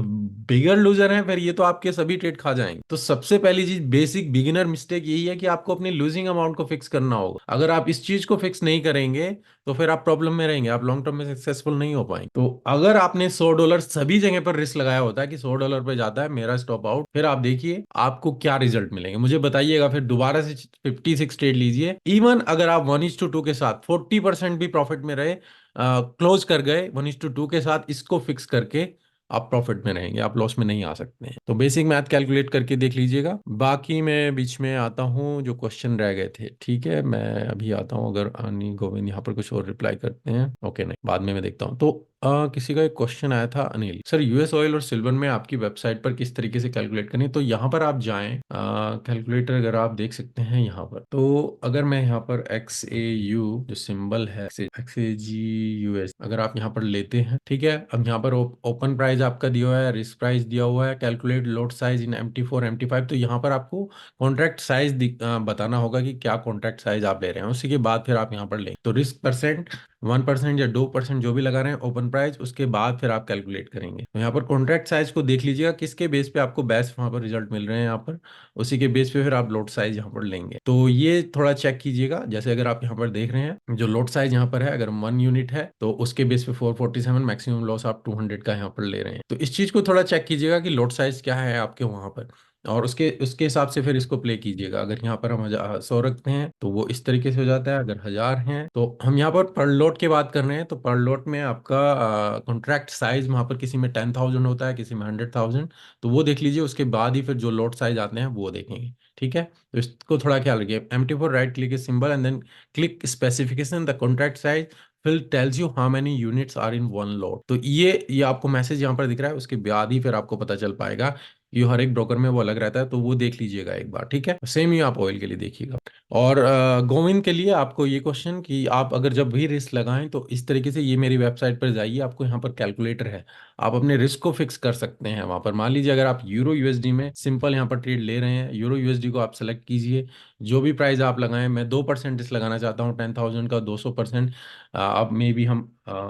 बिगर लूजर हैं, फिर ये तो आपके सभी ट्रेड खा जाएंगे। तो सबसे पहली चीज, बेसिक बिगिनर मिस्टेक यही है कि आपको अपनी लूजिंग अमाउंट को फिक्स करना होगा। अगर आप इस चीज को फिक्स नहीं करेंगे तो फिर आप प्रॉब्लम में रहेंगे, आप लॉन्ग टर्म में सक्सेसफुल नहीं हो पाएंगे। तो अगर आपने $100 सभी जगह पर रिस्क लगाया होता है कि $100 पे जाता है मेरा स्टॉप आउट, फिर आप देखिए आपको क्या रिजल्ट मिलेंगे, मुझे बताइएगा। फिर दोबारा से 56 ट्रेड लीजिए। इवन अगर आप 1:2 के साथ 40% भी प्रॉफिट में रहे, क्लोज कर गए 1:2 के साथ, इसको फिक्स करके आप प्रॉफिट में रहेंगे, आप लॉस में नहीं आ सकते हैं। तो बेसिक मैथ कैलकुलेट करके देख लीजिएगा। बाकी मैं बीच में आता हूँ, जो क्वेश्चन रह गए थे, ठीक है, मैं अभी आता हूँ। अगर अनी गोविंद यहाँ पर कुछ और रिप्लाई करते हैं, ओके, नहीं, बाद में मैं देखता हूँ। तो किसी का एक क्वेश्चन आया था, अनिल सर, यूएस ऑयल और सिल्वर में आपकी वेबसाइट पर किस तरीके से कैलकुलेट करें। तो यहाँ पर आप जाएं, कैलकुलेटर अगर आप देख सकते हैं यहाँ पर, तो अगर मैं यहाँ पर XAU जो सिंबल है, XAGUS, अगर आप यहाँ पर लेते हैं, ठीक है, अब यहाँ पर ओपन प्राइस आपका दिया हुआ है, रिस्क प्राइस दिया हुआ है, calculate load size in MT4 MT5। तो यहाँ पर आपको कॉन्ट्रैक्ट साइज बताना होगा कि क्या कॉन्ट्रैक्ट साइज आप ले रहे हैं, उसी के बाद फिर आप यहाँ पर लें। तो रिस्क परसेंट 1% या 2% जो भी लगा रहे हैं, ओपन प्राइस, उसके बाद फिर आप कैलकुलेट करेंगे। तो यहाँ पर कॉन्ट्रैक्ट साइज को देख लीजिएगा, किसके बेस पे आपको बेस्ट वहाँ पर रिजल्ट मिल रहे हैं, यहाँ पर उसी के बेस पे फिर आप लोड साइज यहाँ पर लेंगे। तो ये थोड़ा चेक कीजिएगा। जैसे अगर आप यहाँ पर देख रहे हैं, जो लोड साइज यहाँ पर है, अगर 1 यूनिट है तो उसके बेस पे 447, मैक्सिमम लॉस आप 200 का यहाँ पर ले रहे हैं। तो इस चीज को थोड़ा चेक कीजिएगा कि लोड साइज क्या है आपके वहां पर, और उसके उसके हिसाब से फिर इसको प्ले कीजिएगा। अगर यहाँ पर हम 100 रखते हैं तो वो इस तरीके से हो जाता है, अगर 1000 हैं तो हम यहाँ पर लोट की बात कर रहे हैं, तो पर लोट में आपका कॉन्ट्रैक्ट साइज वहाँ पर किसी में 10,000 होता है, किसी में 100,000। तो वो देख लीजिए, उसके बाद ही फिर जो लोट साइज आते हैं वो देखेंगे, ठीक है। तो इसको थोड़ा ख्याल रखिए। MT4 right click symbol and then click specification the contract size फिर tells you how many units are in one lot. तो ये आपको मैसेज यहाँ पर दिख रहा है, उसके बाद ही फिर आपको पता चल पाएगा। ये हर एक ब्रोकर में वो अलग रहता है, तो वो देख लीजिएगा एक बार, ठीक है। सेम ही आप ऑयल के लिए देखिएगा। और गोविंद के लिए आपको ये क्वेश्चन कि आप अगर जब भी रिस्क लगाएं तो इस तरीके से, ये मेरी वेबसाइट पर जाइए, आपको यहाँ पर कैलकुलेटर है, आप अपने रिस्क को फिक्स कर सकते हैं वहां पर। मान लीजिए अगर आप यूरो यूएसडी में सिंपल यहाँ पर ट्रेड ले रहे हैं, यूरो यूएसडी को आप सेलेक्ट कीजिए, जो भी प्राइस आप लगाएं। मैं 2% रिस्क लगाना चाहता हूँ, 10,000 का 200%। अब मे बी हम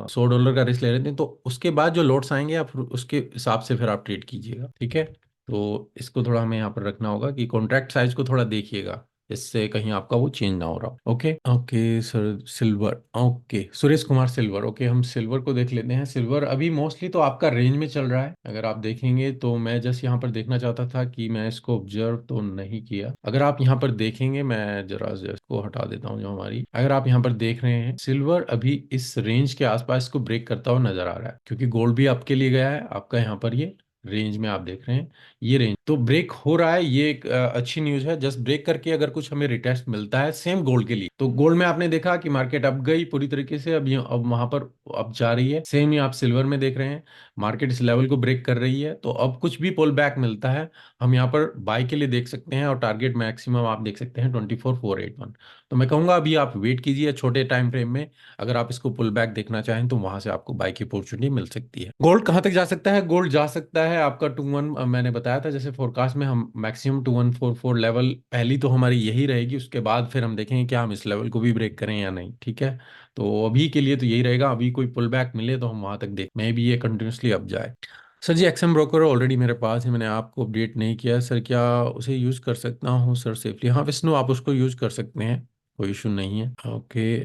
$100 का रिस्क ले रहे थे, तो उसके बाद जो लोट्स आएंगे आप उसके हिसाब से फिर आप ट्रेड कीजिएगा, ठीक है। तो इसको थोड़ा हमें यहाँ पर रखना होगा कि कॉन्ट्रैक्ट साइज को थोड़ा देखिएगा, इससे कहीं आपका वो चेंज ना हो रहा हो। Okay okay sir, silver, okay, Suresh Kumar silver, okay, हम सिल्वर को देख लेते हैं। सिल्वर अभी मोस्टली तो आपका रेंज में चल रहा है, अगर आप देखेंगे तो। मैं जस्ट यहाँ पर देखना चाहता था कि मैं इसको ऑब्जर्व तो नहीं किया। अगर आप यहाँ पर देखेंगे, मैं जरा इसको हटा देता हूँ जो हमारी, अगर आप यहाँ पर देख रहे हैं, सिल्वर अभी इस रेंज के आसपास इसको ब्रेक करता हुआ नजर आ रहा है, क्योंकि गोल्ड भी आपके लिए गया है आपका यहाँ पर, ये रेंज में आप देख रहे हैं, ये रेंज तो ब्रेक हो रहा है। ये एक अच्छी न्यूज है। जस्ट ब्रेक करके अगर कुछ हमें रिटेस्ट मिलता है सेम गोल्ड के लिए, तो गोल्ड में आपने देखा कि मार्केट अब गई पूरी तरीके से, अब वहां पर अब जा रही है। सेम ही आप सिल्वर में देख रहे हैं, मार्केट इस लेवल को ब्रेक कर रही है, तो अब कुछ भी पुल बैक मिलता है हम यहाँ पर बाय के लिए देख सकते हैं। और टारगेट मैक्सिमम आप देख सकते हैं 24,481। तो मैं कहूंगा अभी आप वेट कीजिए छोटे टाइम फ्रेम में, अगर आप इसको पुल बैक देखना चाहें तो वहां से आपको बाय की अपॉर्चुनिटी मिल सकती है। गोल्ड कहां तक जा सकता है? गोल्ड जा सकता है आपका 21, मैंने बताया था जैसे फोरकास्ट में, हम मैक्सिमम 2144 लेवल पहली तो हमारी यही रहेगी, उसके बाद फिर हम देखेंगे क्या हम इस लेवल को भी ब्रेक करें या नहीं, ठीक है। तो अभी के लिए तो यही रहेगा, अभी कोई पुल बैक मिले तो हम वहां तक देख, मे भी ये कंटिन्यूसली अप जाए। सर जी, एक्सएम ब्रोकर ऑलरेडी मेरे पास है, मैंने आपको अपडेट नहीं किया सर, क्या उसे यूज़ कर सकता हूँ सर सेफली? हाँ विष्णु, आप उसको यूज़ कर सकते हैं, कोई इशू नहीं है। ओके,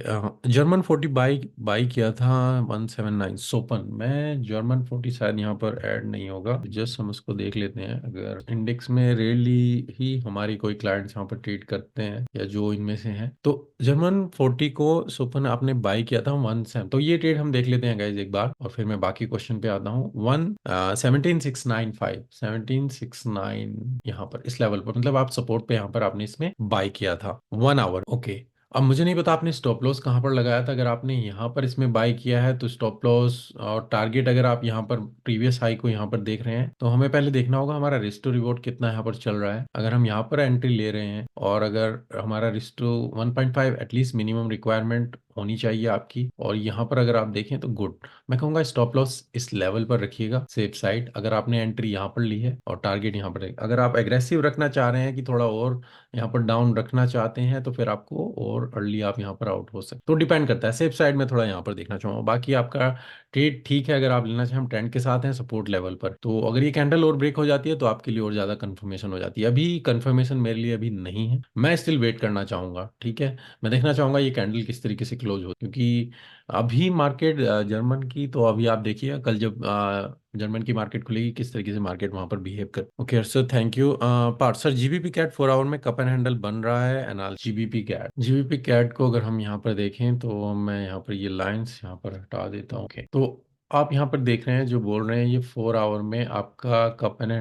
जर्मन 40 बाई बाई किया था 179 सोपन। मैं जर्मन 40 शायद यहाँ पर ऐड नहीं होगा, जस्ट हम उसको देख लेते हैं। अगर इंडेक्स में रेयरली ही हमारी कोई क्लाइंट्स यहाँ पर ट्रेड करते हैं, या जो इनमें से हैं, तो जर्मन 40 को सोपन आपने बाई किया था 1 7। तो ये ट्रेड हम देख लेते हैं गाइज एक बार, और फिर मैं बाकी क्वेश्चन पे आता हूँ। 1 17,695 यहाँ पर इस लेवल पर, मतलब आप सपोर्ट पे यहाँ पर आपने इसमें बाई किया था 1 आवर, ओके। अब मुझे नहीं पता आपने स्टॉप लॉस कहाँ पर लगाया था। अगर आपने यहाँ पर इसमें बाय किया है तो स्टॉप लॉस और टारगेट, अगर आप यहाँ पर प्रीवियस हाई को यहाँ पर देख रहे हैं, तो हमें पहले देखना होगा हमारा रिस्क टू रिवॉर्ड कितना यहाँ पर चल रहा है। अगर हम यहाँ पर एंट्री ले रहे हैं, और अगर हमारा risk to 1.5 at least minimum requirement होनी चाहिए आपकी। और यहाँ पर अगर आप देखें तो गुड, मैं कहूँगा स्टॉप लॉस इस लेवल पर रखिएगा, सेफ साइड। अगर आपने एंट्री यहाँ पर ली है और टारगेट यहाँ पर है, अगर आप एग्रेसिव रखना चाह रहे हैं कि थोड़ा और यहाँ पर डाउन रखना चाहते हैं तो फिर आपको और अर्ली आप यहाँ पर आउट हो सकते, तो डिपेंड करता है। सेफ साइड में थोड़ा यहाँ पर देखना चाहूँगा। बाकी आपका ट्रेड ठीक है, अगर आप लेना चाहें, हम ट्रेंड के साथ हैं सपोर्ट लेवल पर, तो अगर ये कैंडल और ब्रेक हो जाती है तो आपके लिए और ज्यादा कंफर्मेशन हो जाती है। अभी कंफर्मेशन मेरे लिए अभी नहीं है, मैं स्टिल वेट करना चाहूंगा, ठीक है। मैं देखना चाहूंगा ये कैंडल किस तरीके से क्लोज हो, क्योंकि अभी मार्केट जर्मन की, तो अभी आप देखिए कल जब जर्मन की मार्केट खुलेगी किस तरीके से मार्केट वहां पर बिहेव कर। Okay sir, thank you. Parth sir, GBP CAD 4 hour में कप एंड हैंडल बन रहा है एनाल। जीबीपी कैट को अगर हम यहाँ पर देखें तो मैं यहाँ पर ये लाइंस यहाँ पर हटा देता हूँ। ओके, तो आप यहाँ पर देख रहे हैं जो बोल रहे हैं ये 4 आवर में आपका कप एंड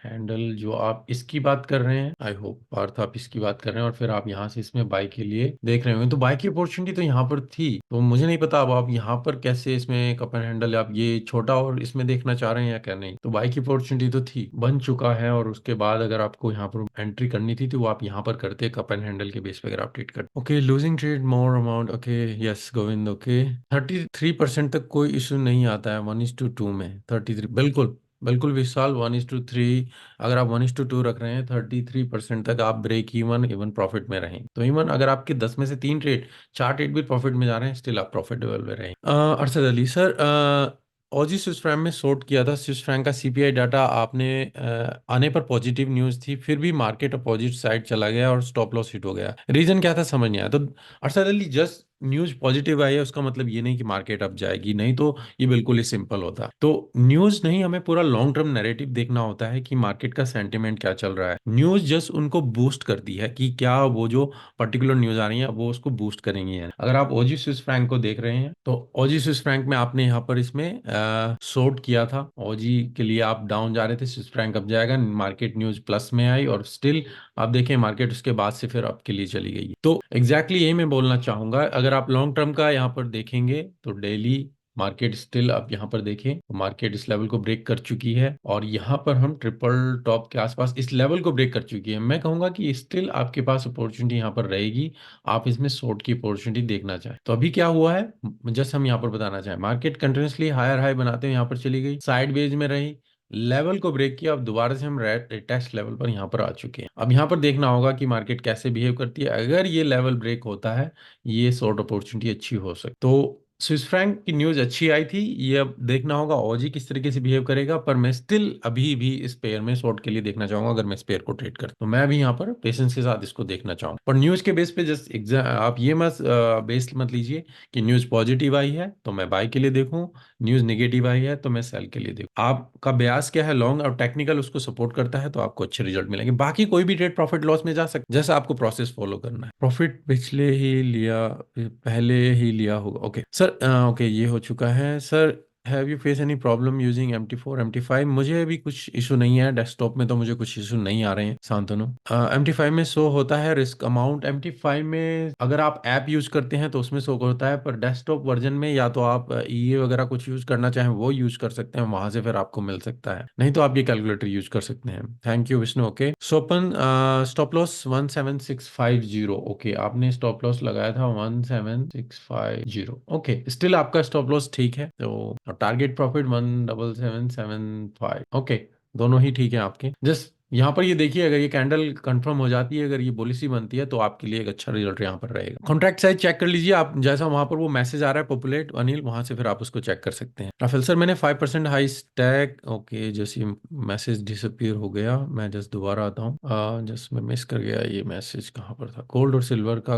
हैंडल जो आप इसकी बात कर रहे हैं, आई होप पार्थ आप इसकी बात कर रहे हैं, और फिर आप यहाँ से इसमें बाई के लिए देख रहे होंगे। तो बाई की अपॉर्चुनिटी तो यहाँ पर थी, तो मुझे नहीं पता अब आप यहाँ पर कैसे इसमें कप एंड हैंडल आप ये छोटा और इसमें देखना चाह रहे हैं या क्या। नहीं, तो बाई की अपॉर्चुनिटी तो थी, बन चुका है, और उसके बाद अगर आपको यहाँ पर एंट्री करनी थी तो वो आप यहाँ पर करते कप एंड हैंडल के बेस पे अगर आप ट्रेड करते। Okay, losing trade more amount. Okay, yes Govind. Okay, 33% तक कोई इशू नहीं आता है 1:2 में। 33, बिल्कुल बिल्कुल विशाल, 1:3। अगर आप 1:2 रख रहे हैं, 33% तक आप ब्रेक इवन इवन प्रॉफिट में रहें, तो इवन अगर आपके 10 में से 3 ट्रेड, 4 ट्रेड भी प्रॉफिट में जा रहे हैं, स्टिल आप प्रॉफिटेबल में रहें। Arshad Ali sir, Aussie Swiss franc में शॉर्ट किया था, स्विस फ्रैंक का सीपीआई डाटा आपने आने पर पॉजिटिव न्यूज़ थी, फिर भी मार्केट अपोजिट साइड चला गया और स्टॉप लॉस हिट हो गया, रीजन क्या था समझ नहीं आया। तो Arshad Ali, just news positive आई है उसका मतलब ये नहीं कि मार्केट अप जाएगी, नहीं तो ये बिल्कुल ही सिंपल होता। तो न्यूज नहीं, हमें पूरा लॉन्ग टर्म नैरेटिव देखना होता है कि मार्केट का सेंटिमेंट क्या चल रहा है। न्यूज जस्ट उनको बूस्ट करती है कि क्या वो जो पर्टिकुलर न्यूज आ रही है वो उसको बूस्ट करेंगी। है, अगर आप ओजी स्विस फ्रैंक को देख रहे हैं तो ओजी स्विस फ्रैंक में आपने यहाँ पर इसमें शॉर्ट किया था, ओजी के लिए आप डाउन जा रहे थे, स्विस फ्रैंक अप जाएगा, मार्केट न्यूज प्लस में आई और स्टिल आप देखें मार्केट उसके बाद से फिर अप के लिए चली गई। तो एग्जैक्टली यही मैं बोलना चाहूंगा, अगर आप लॉन्ग टर्म का यहाँ पर देखेंगे तो डेली मार्केट स्टिल आप यहाँ पर देखें तो मार्केट इस लेवल को ब्रेक कर चुकी है, और यहाँ पर हम ट्रिपल टॉप के आसपास इस लेवल को ब्रेक कर चुकी है। मैं कहूंगा कि स्टिल आपके पास अपॉर्चुनिटी यहाँ पर रहेगी, आप इसमें शॉर्ट की अपॉर्चुनिटी देखना चाहें। तो अभी क्या हुआ है, जस्ट हम यहाँ पर बताना चाहें, मार्केट कंटिन्यूसली हायर हाई बनाते हुए यहाँ पर चली गई, साइड वेज में रही, लेवल को ब्रेक किया, अब दोबारा से हम टेस्ट लेवल पर यहाँ पर आ चुके हैं। अब यहाँ पर देखना होगा कि मार्केट कैसे बिहेव करती है, अगर ये लेवल ब्रेक होता है ये शॉर्ट अपॉर्चुनिटी अच्छी हो सकती। तो स्विस फ्रैंक की न्यूज अच्छी आई थी, ये अब देखना होगा ओजी किस तरीके से बिहेव करेगा, पर मैं स्टिल अभी भी इस पेयर में शॉर्ट के लिए देखना चाहूंगा। अगर मैं इस पेयर को ट्रेड करता तो मैं भी यहाँ पर पेशेंस के साथ इसको देखना चाहूंगा, पर न्यूज के बेस पे जस्ट एग्जाम आप ये मत बेस मत लीजिए कि न्यूज पॉजिटिव आई है तो मैं बाय के लिए देखूं, न्यूज नेगेटिव आई है तो मैं सेल के लिए देखूं। आपका ब्यास क्या है, लॉन्ग और टेक्निकल उसको सपोर्ट करता है तो आपको अच्छे रिजल्ट मिलेंगे। बाकी कोई भी ट्रेड प्रॉफिट लॉस में जा सकता है, जैसा आपको प्रोसेस फॉलो करना है। प्रॉफिट पिछले ही लिया, पहले ही लिया होगा। ओके सर, ओके ये हो चुका है sir. Have you face any problem using MT4 MT5? मुझे अभी कुछ इशू नहीं है, डेस्कटॉप में तो मुझे कुछ इशू नहीं आ रहे हैं शांतनु। MT5 में शो होता है रिस्क अमाउंट, MT5 में अगर आप ऐप यूज करते हैं तो उसमें शो होता है, पर डेस्कटॉप वर्जन में या तो आप ईए वगैरह कुछ यूज करना चाहें वो यूज कर सकते हैं, वहां से फिर आपको मिल सकता है, नहीं तो आप ये कैलकुलेटर यूज कर सकते हैं। Thank you Vishnu. Okay Sopan, stop loss 17650। Okay, आपने स्टॉप लॉस लगाया था 17650। ओके, स्टिल आपका स्टॉप लॉस ठीक है, तो टारगेट प्रॉफिट 17775। ओके, दोनों ही ठीक है आपके। जस्ट यहाँ पर ये देखिए, अगर ये कैंडल कंफर्म हो जाती है, अगर ये बुलिश बनती है तो आपके लिए एक अच्छा रिजल्ट यहाँ पर रहेगा। कॉन्ट्रैक्ट साइज चेक कर लीजिए आप, जैसा वहां पर वो मैसेज आ रहा है पॉपुलेट अनिल, वहां से फिर आप उसको चेक कर सकते हैं। राफेल सर, मैंने 5% हाई स्टैक। ओके, जैसे मैसेज डिसअपीयर हो गया, मैं जस्ट दोबारा आता हूँ, जस्ट मैं मिस कर गया, ये मैसेज कहाँ पर था। गोल्ड और सिल्वर का,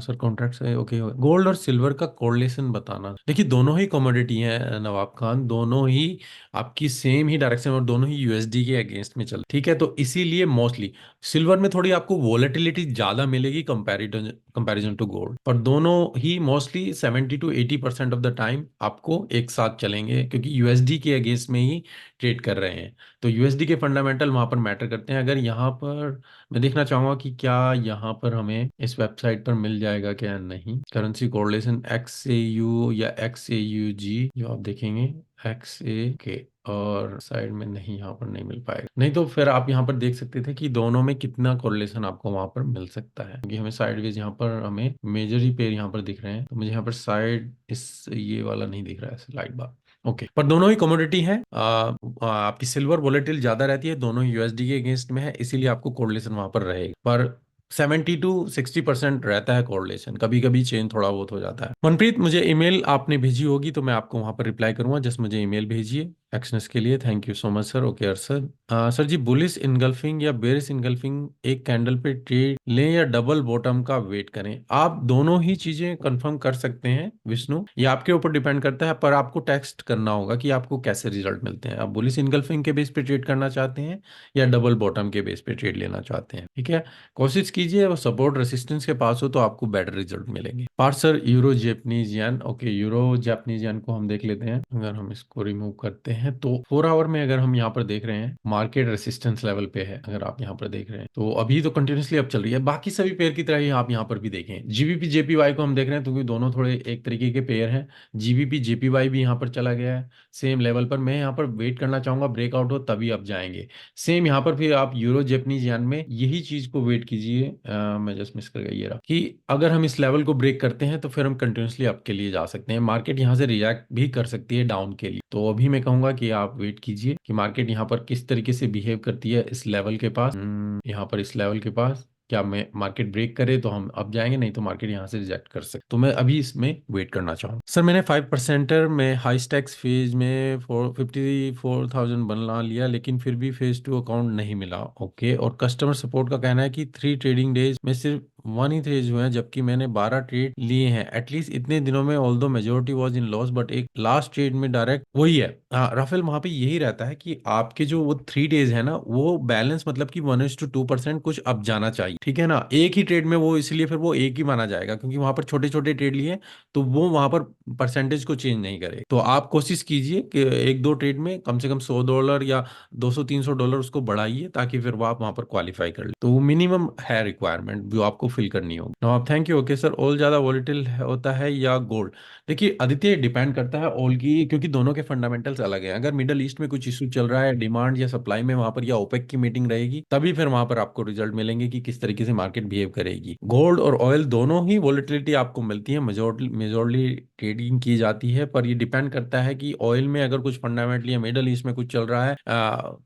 सर कॉन्ट्रैक्ट है। ओके, गोल्ड और सिल्वर का कोरिलेशन बताना। देखिए दोनों ही कमोडिटी हैं नवाब खान, दोनों ही आपकी सेम ही डायरेक्शन और दोनों ही यूएसडी के अगेंस्ट में चल, ठीक है। तो इसीलिए मोस्टली सिल्वर में थोड़ी आपको वोलेटिलिटी ज्यादा मिलेगी कंपैरिजन कंपैरिजन टू गोल्ड, पर दोनों ही mostly 70 to 80% of the time आपको एक साथ चलेंगे, क्योंकि यूएसडी के अगेंस्ट में ही ट्रेड कर रहे हैं। तो यूएसडी के फंडामेंटल वहां पर मैटर करते हैं। अगर यहाँ पर मैं देखना चाहूंगा कि क्या यहाँ पर हमें इस वेबसाइट पर मिल जाएगा क्या, नहीं। करेंसी कोरिलेशन XAU या XAUG जो आप देखेंगे, XA के, और साइड में नहीं, यहाँ पर नहीं मिल पाएगा। नहीं तो फिर आप यहाँ पर देख सकते थे कि दोनों में कितना कोरिलेशन आपको वहां पर मिल सकता है, क्योंकि हमें साइडवेज यहाँ पर हमें मेजर ही पेयर यहाँ पर दिख रहे हैं, तो मुझे यहाँ पर साइड इस ये वाला नहीं दिख रहा है स्लाइड बार। ओके, पर दोनों ही कमोडिटी है। आपकी सिल्वर वोलेटिल ज्यादा रहती है, दोनों ही यूएसडी के अगेंस्ट में है, इसीलिए आपको कोरिलेशन वहां पर रहेगा। पर 70 to 60% रहता है कोरिलेशन, कभी कभी चेंज थोड़ा बहुत हो जाता है। मनप्रीत, मुझे ईमेल आपने भेजी होगी तो मैं आपको वहां पर रिप्लाई करूंगा, जस्ट मुझे ईमेल भेजिए एक्शंस के लिए। Thank you so much sir. Okay sir. Sir ji, bullish engulfing या बेरिश इनगल्फिंग एक कैंडल पे ट्रेड लें या डबल बॉटम का वेट करें? आप दोनों ही चीजें कंफर्म कर सकते हैं विष्णु, ये आपके ऊपर डिपेंड करता है, पर आपको टेस्ट करना होगा कि आपको कैसे रिजल्ट मिलते हैं। आप बुलिश इनगल्फिंग के बेस पे ट्रेड करना चाहते हैं या डबल बॉटम के बेस पे ट्रेड लेना चाहते हैं, ठीक है? कोशिश कीजिए वो सपोर्ट रेसिस्टेंस के पास हो तो आपको बेटर रिजल्ट मिलेंगे। Parth sir, euro Japanese yen. Okay, euro Japanese yen को हम देख लेते हैं। अगर हम इसको रिमूव करते हैं तो 4 आवर में अगर हम यहाँ पर देख रहे हैं, मार्केट रेसिस्टेंस लेवल पे है। अगर आप यहाँ पर देख रहे हैं तो अभी तो कंटिन्यूसली अप चल रही है, बाकी सभी पेयर की तरह ही आप यहाँ पर भी देखें। जीबीपी जेपीवाई को हम देख रहे हैं, क्योंकि दोनों थोड़े एक तरीके के पेयर हैं। जीबीपी जेपीवाई भी यहाँ पर चला गया है सेम लेवल पर। मैं यहाँ पर वेट करना चाहूंगा ब्रेकआउट हो तभी आप जाएंगे। सेम यहाँ पर फिर आप यूरो जापानीज यान में यही चीज को वेट कीजिए। मैं जस्ट मिस कर गया ये रहा, कि अगर हम इस लेवल को ब्रेक करते हैं तो फिर हम कंटिन्यूसली अप के लिए जा सकते हैं। मार्केट यहाँ से रिएक्ट भी कर सकती है डाउन के लिए, तो अभी मैं कहूंगा कि आप वेट कीजिए कि मार्केट यहाँ पर किस तरीके से बिहेव करती है इस लेवल के पास। यहाँ पर इस लेवल के पास क्या मैं मार्केट ब्रेक करे तो हम अब जाएंगे, नहीं तो मार्केट यहाँ से रिजेक्ट कर सकते, तो मैं अभी इसमें वेट करना चाहूँ। सर, मैंने 5% में हाई स्टैक्स फेज में 54,000 बना लिया, लेकिन फिर भी फेज 2 अकाउंट नहीं मिला। ओके, और कस्टमर सपोर्ट का कहना है कि 3 ट्रेडिंग डेज में सिर्फ 1 ही ट्रेड हुए हैं, जबकि मैंने 12 ट्रेड लिए हैं एटलीस्ट इतने दिनों में, although majority was in loss, but एक लास्ट ट्रेड में डायरेक्ट वही है। हाँ राफेल, वहां पे यही रहता है कि आपके जो वो 3 डेज है ना, वो बैलेंस मतलब कि 1:2% कुछ अब जाना चाहिए, ठीक है ना? एक ही ट्रेड में वो, इसलिए फिर वो एक ही माना जाएगा, क्योंकि वहां पर छोटे छोटे ट्रेड लिए, तो वो वहां पर परसेंटेज को चेंज नहीं करे। तो आप कोशिश कीजिए कि एक दो ट्रेड में कम से कम $100 या $200-300 उसको बढ़ाइए, ताकि फिर वो आप वहां पर क्वालिफाई कर ले। तो वो मिनिमम है रिक्वायरमेंट जो आपको फिल करनी होगी। Nawab, thank you. Okay sir, oil ज्यादा वॉलेटिल होता है या गोल्ड? देखिए आदित्य, डिपेंड करता है ऑयल की, क्योंकि दोनों के फंडामेंटल्स अलग हैं। अगर मिडल ईस्ट में कुछ इशू चल रहा है डिमांड या सप्लाई में वहां पर, या ओपेक की मीटिंग रहेगी, तभी फिर वहां पर आपको रिजल्ट मिलेंगे कि किस तरीके से मार्केट बिहेव करेगी। गोल्ड और ऑयल दोनों ही वॉलेटिलिटी आपको मिलती है, मेजोरली ट्रेडिंग की जाती है, पर ये डिपेंड करता है कि ऑयल में अगर कुछ फंडामेंटली या मिडल ईस्ट में कुछ चल रहा है,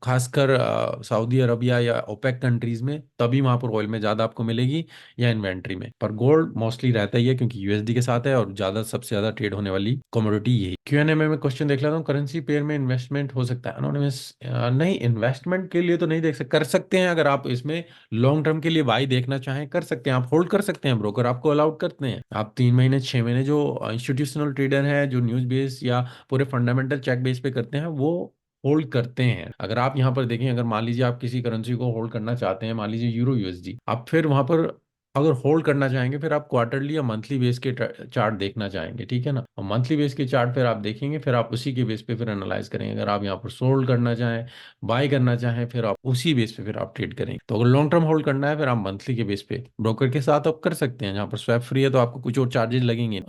खासकर सऊदी अरबिया या ओपेक कंट्रीज में, तभी वहां पर ऑयल में ज्यादा आपको मिलेगी या इन्वेंट्री में। पर गोल्ड मोस्टली रहता ही है, क्योंकि यूएसडी के साथ है और ज्यादा सबसे ज्यादा ट्रेड होने वाली कमोडिटी यही। क्यूएनए में मैं क्वेश्चन देख लेता हूँ, करेंसी पेयर में इन्वेस्टमेंट हो सकता है? एनोनिमस, नहीं, इन्वेस्टमेंट के लिए तो नहीं देख सकते, कर सकते हैं अगर आप इसमें लॉन्ग टर्म के लिए बाई देखना चाहें कर सकते हैं, आप होल्ड कर सकते हैं, ब्रोकर आपको अलाउड करते हैं। आप 3 महीने 6 महीने जो इंस्टीट्यूशनल ट्रेडर है, जो न्यूज बेस या पूरे फंडामेंटल चेक बेस पे करते हैं, वो होल्ड करते हैं। अगर आप यहाँ पर देखें, अगर मान लीजिए आप किसी करेंसी को होल्ड करना चाहते हैं, मान लीजिए यूरो यूएसडी, आप फिर वहां पर अगर होल्ड करना चाहेंगे, फिर आप क्वार्टरली या मंथली बेस के चार्ट देखना चाहेंगे, ठीक है ना? और मंथली बेस के चार्ट फिर आप देखेंगे, फिर आप उसी के बेस पे फिर एनालाइज करेंगे। अगर आप यहाँ पर सोल्ड करना चाहें, बाय करना चाहें, फिर आप उसी बेस पे फिर आप ट्रेड करेंगे। तो अगर लॉन्ग टर्म होल्ड करना है, फिर आप मंथली के बेस पे ब्रोकर के साथ आप कर सकते हैं, जहाँ पर स्वैप फ्री है, तो आपको कुछ और चार्जेस लगेंगे।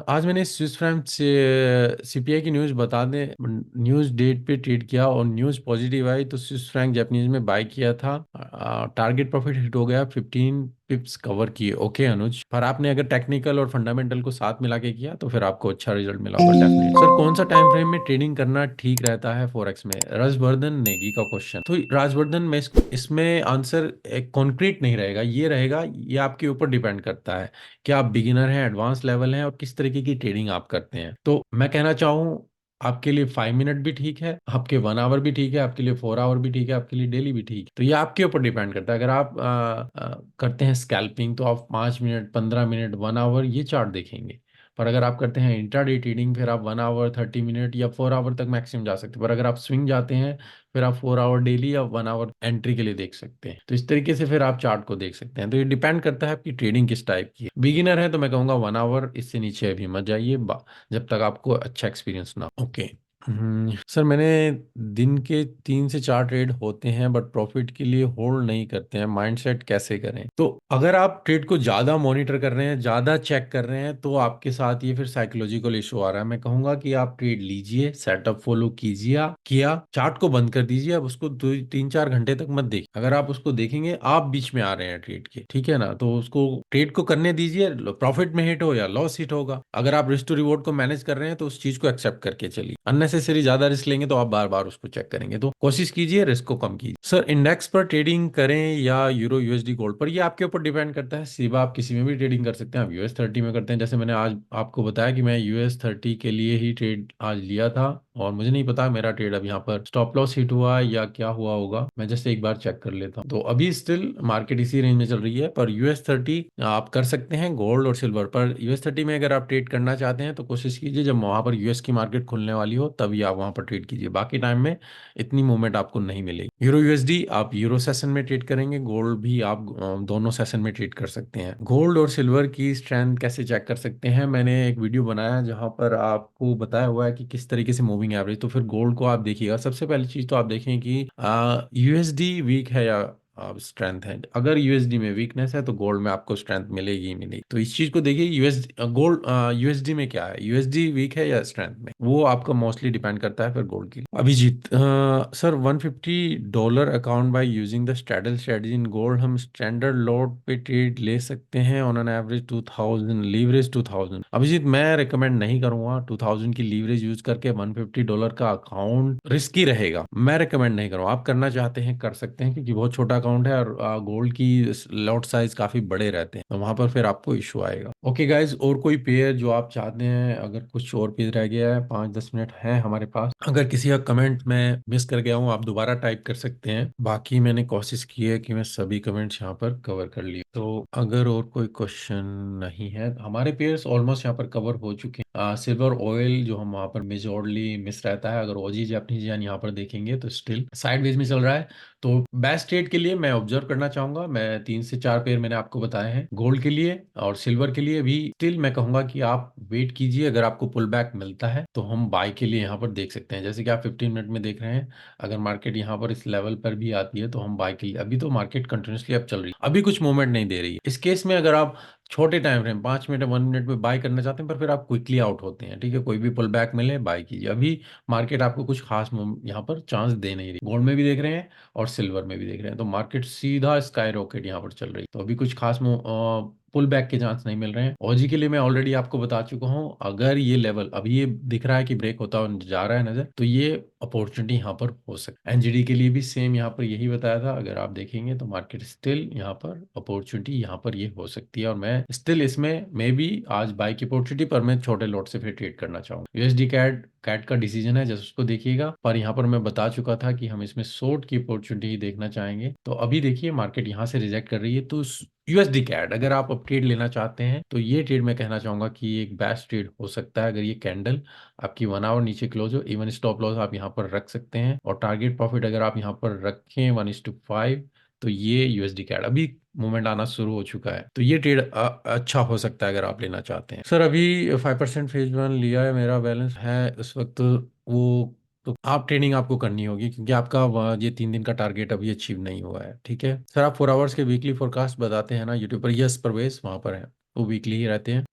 आज मैंने स्विस फ्रैंक से सीपीआई की न्यूज़ बता दें, न्यूज़ डेट पे ट्रेड किया और न्यूज़ पॉजिटिव आई तो स्विस फ्रैंक जापानीज में बाय किया था। टारगेट प्रॉफिट हिट हो गया, 15 पिप्स कवर किए। ओके अनुज, पर आपने अगर टेक्निकल और फंडामेंटल को साथ मिला के किया तो फिर आपको अच्छा रिजल्ट मिला होगा डेफिनेटली। सर, कौन सा टाइम फ्रेम में ट्रेडिंग करना ठीक रहता है फॉरेक्स में? राजवर्धन नेगी का क्वेश्चन। तो राजवर्धन में इसमें आंसर एक कॉन्क्रीट नहीं रहेगा, ये रहेगा, ये आपके ऊपर डिपेंड करता है कि आप बिगिनर हैं, एडवांस लेवल हैं, और किस तरीके की ट्रेडिंग आप करते हैं। तो मैं कहना चाहूँ, आपके लिए 5 मिनट भी ठीक है, आपके 1 आवर भी ठीक है, आपके लिए 4 आवर भी ठीक है, आपके लिए डेली भी ठीक है। तो ये आपके ऊपर डिपेंड करता है। अगर आप करते हैं स्कैल्पिंग, तो आप 5 मिनट, 15 मिनट, 1 आवर ये चार्ट देखेंगे। पर अगर आप करते हैं इंट्राडे ट्रेडिंग, फिर आप 1 आवर, 30 मिनट या 4 आवर तक मैक्सिमम जा सकते हैं। पर अगर आप स्विंग जाते हैं, फिर आप 4 आवर डेली या 1 आवर एंट्री के लिए देख सकते हैं। तो इस तरीके से फिर आप चार्ट को देख सकते हैं। तो ये डिपेंड करता है आपकी ट्रेडिंग किस टाइप की है। बिगिनर है तो मैं कहूँगा 1 आवर, इससे नीचे अभी मत जाइए जब तक आपको अच्छा एक्सपीरियंस ना हो। ओके। सर मैंने दिन के 3 से 4 ट्रेड होते हैं, बट प्रॉफिट के लिए होल्ड नहीं करते हैं। माइंडसेट कैसे करें? तो अगर आप ट्रेड को ज्यादा मॉनिटर कर रहे हैं, ज्यादा चेक कर रहे हैं, तो आपके साथ ये फिर साइकोलॉजिकल इशू आ रहा है। मैं कहूंगा कि आप ट्रेड लीजिए, सेटअप फॉलो कीजिए, किया चार्ट को बंद कर दीजिए। अब उसको 3-4 घंटे तक मत देखिए। अगर आप उसको देखेंगे, आप बीच में आ रहे हैं ट्रेड के, ठीक है ना, तो उसको ट्रेड को करने दीजिए। प्रॉफिट में हिट हो या लॉस हिट होगा। अगर आप रिस्क टू रिवॉर्ड को मैनेज कर रहे हैं, तो उस चीज को एक्सेप्ट करके चलिए। अननेसेसरी ज्यादा रिस्क लेंगे तो आप बार बार उसको चेक करेंगे। तो कोशिश कीजिए रिस्क को कम कीजिए। सर इंडेक्स पर ट्रेडिंग करें या यूरो यूएसडी गोल्ड पर, ये आपके ऊपर डिपेंड करता है। सिवा आप किसी में भी ट्रेडिंग कर सकते हैं। आप US 30 में करते हैं, जैसे मैंने आज आपको बताया कि मैं US 30 के लिए ही ट्रेड आज लिया था, और मुझे नहीं पता मेरा ट्रेड अब यहाँ पर स्टॉप लॉस हिट हुआ या क्या हुआ होगा। मैं जस्ट एक बार चेक कर लेता हूँ। तो अभी स्टिल मार्केट इसी रेंज में चल रही है। पर US 30 आप कर सकते हैं गोल्ड और सिल्वर पर। US 30 में अगर आप ट्रेड करना चाहते हैं तो कोशिश कीजिए जब वहां पर यूएस की मार्केट खुलने वाली हो तभी आप वहां पर ट्रेड कीजिए। बाकी टाइम में इतनी मूवमेंट आपको नहीं मिलेगी। यूरो यूएसडी आप यूरो सेशन में ट्रेड करेंगे, गोल्ड भी आप दोनों सेशन में ट्रेड कर सकते हैं। गोल्ड और सिल्वर की स्ट्रेंथ कैसे चेक कर सकते हैं, मैंने एक वीडियो बनाया है जहां पर आपको बताया हुआ है कि किस तरीके से मूविंग एवरेज। तो फिर गोल्ड को आप देखिएगा। सबसे पहली चीज तो आप देखें कि यूएसडी वीक है या स्ट्रेंथ है। अगर यूएसडी में वीकनेस है तो गोल्ड में आपको स्ट्रेंथ मिलेगी ही मिलेगी। तो इस चीज को देखिए, गोल्ड यूएसडी में क्या है, यूएसडी वीक है या स्ट्रेंथ में, वो आपका मोस्टली डिपेंड करता है फिर गोल्ड की। Abhijit, sir $150 account by using the straddle strategy in gold, हम स्टैंडर्ड लॉट पे ट्रेड ले सकते हैं on an average 2000 leverage 2000। Abhijit, मैं रिकमेंड नहीं करूंगा 2000 की लीवरेज यूज करके $150 का अकाउंट रिस्की रहेगा। मैं रिकमेंड नहीं करूंगा। आप करना चाहते हैं कर सकते हैं, क्योंकि बहुत छोटा अकाउंट है और गोल्ड की लॉट साइज काफी बड़े रहते हैं, तो वहां पर फिर आपको इशू आएगा। ओके गाइज, और कोई पेयर जो आप चाहते हैं? अगर कुछ और पेज रह गया है, 5-10 मिनट है हमारे पास। अगर किसी का कमेंट मैं मिस कर गया हूँ, आप दोबारा टाइप कर सकते हैं। बाकी मैंने कोशिश की है कि मैं सभी कमेंट्स यहाँ पर कवर कर लिए। तो अगर और कोई क्वेश्चन नहीं है, हमारे पेयर्स ऑलमोस्ट यहाँ पर कवर हो चुके हैं। सिल्वर ऑयल जो हम वहाँ पर मेजोरली मिस रहता है। अगर ओजी जापानीज यान यहाँ पर देखेंगे तो स्टिल साइडवेज में चल रहा है। तो बेस्ट ट्रेड के लिए मैं ऑब्जर्व करना चाहूंगा। मैं 3 से 4 पेयर मैंने आपको बताए हैं गोल्ड के लिए, और सिल्वर के लिए भी स्टिल मैं कहूंगा कि आप वेट कीजिए। अगर आपको पुल बैक मिलता है तो हम बाय के लिए यहाँ पर देख सकते हैं। जैसे कि आप 15 मिनट में देख रहे हैं, अगर मार्केट यहाँ पर इस लेवल पर भी आती है तो हम बाय के लिए, अभी तो मार्केट कंटिन्यूसली अब चल रही है, अभी कुछ मूवमेंट नहीं दे रही है। इस केस में अगर आप छोटे टाइम फ्रेम 5 मिनट 1 मिनट में बाय करना चाहते हैं, पर फिर आप क्विकली आउट होते हैं, ठीक है, कोई भी पुल बैक मिले बाय कीजिए। अभी मार्केट आपको कुछ खास यहाँ पर चांस दे नहीं रही। गोल्ड में भी देख रहे हैं और सिल्वर में भी देख रहे हैं, तो मार्केट सीधा स्काई रॉकेट यहाँ पर चल रही है। तो अभी कुछ खास पुल बैक के चांस नहीं मिल रहे हैं। ओजी के लिए मैं ऑलरेडी आपको बता चुका हूं, अगर ये लेवल अभी ये दिख रहा है कि ब्रेक होता हुआ जा रहा है नजर, तो ये अपॉर्चुनिटी यहाँ पर हो सकती है। एनजीडी के लिए भी सेम यहाँ पर यही बताया था। अगर आप देखेंगे तो मार्केट स्टिल यहाँ पर अपॉर्चुनिटी यहाँ पर ये हो सकती है, और मैं स्टिल इसमें मे बी आज बाई की अपॉर्चुनिटी पर मैं छोटे लॉट से फिर ट्रेड करना चाहूंगा। यूएसडी कैट कैट का डिसीजन है, जैसे उसको देखिएगा। पर यहाँ पर मैं बता चुका था कि हम इसमें शॉर्ट की अपॉर्चुनिटी ही देखना चाहेंगे। तो अभी देखिए मार्केट यहाँ से रिजेक्ट कर रही है, तो यूएसडी कैट अगर आप अब ट्रेड लेना चाहते हैं तो ये ट्रेड मैं कहना चाहूंगा कि ये एक बेस्ट ट्रेड हो सकता है। अगर ये कैंडल आपकी 1 आवर नीचे क्लोज हो, इवन स्टॉप लॉस आप यहाँ पर रख सकते हैं, और टारगेट प्रॉफिट अगर आप यहाँ पर रखें 1:5, तो ये यूएसडी कैट अभी मूवमेंट आना शुरू हो चुका है, तो ये ट्रेड अच्छा हो सकता है अगर आप लेना चाहते हैं। सर अभी 5% फेज 1 लिया है, मेरा बैलेंस है इस वक्त वो, तो आप ट्रेनिंग आपको करनी होगी, क्योंकि आपका ये 3 दिन का टारगेट अभी अचीव नहीं हुआ है। ठीक है सर, आप 4 आवर्स के वीकली फोरकास्ट बताते हैं ना यूट्यूब पर? यस परवेज, वहां पर है, वो वीकली ही रहते हैं।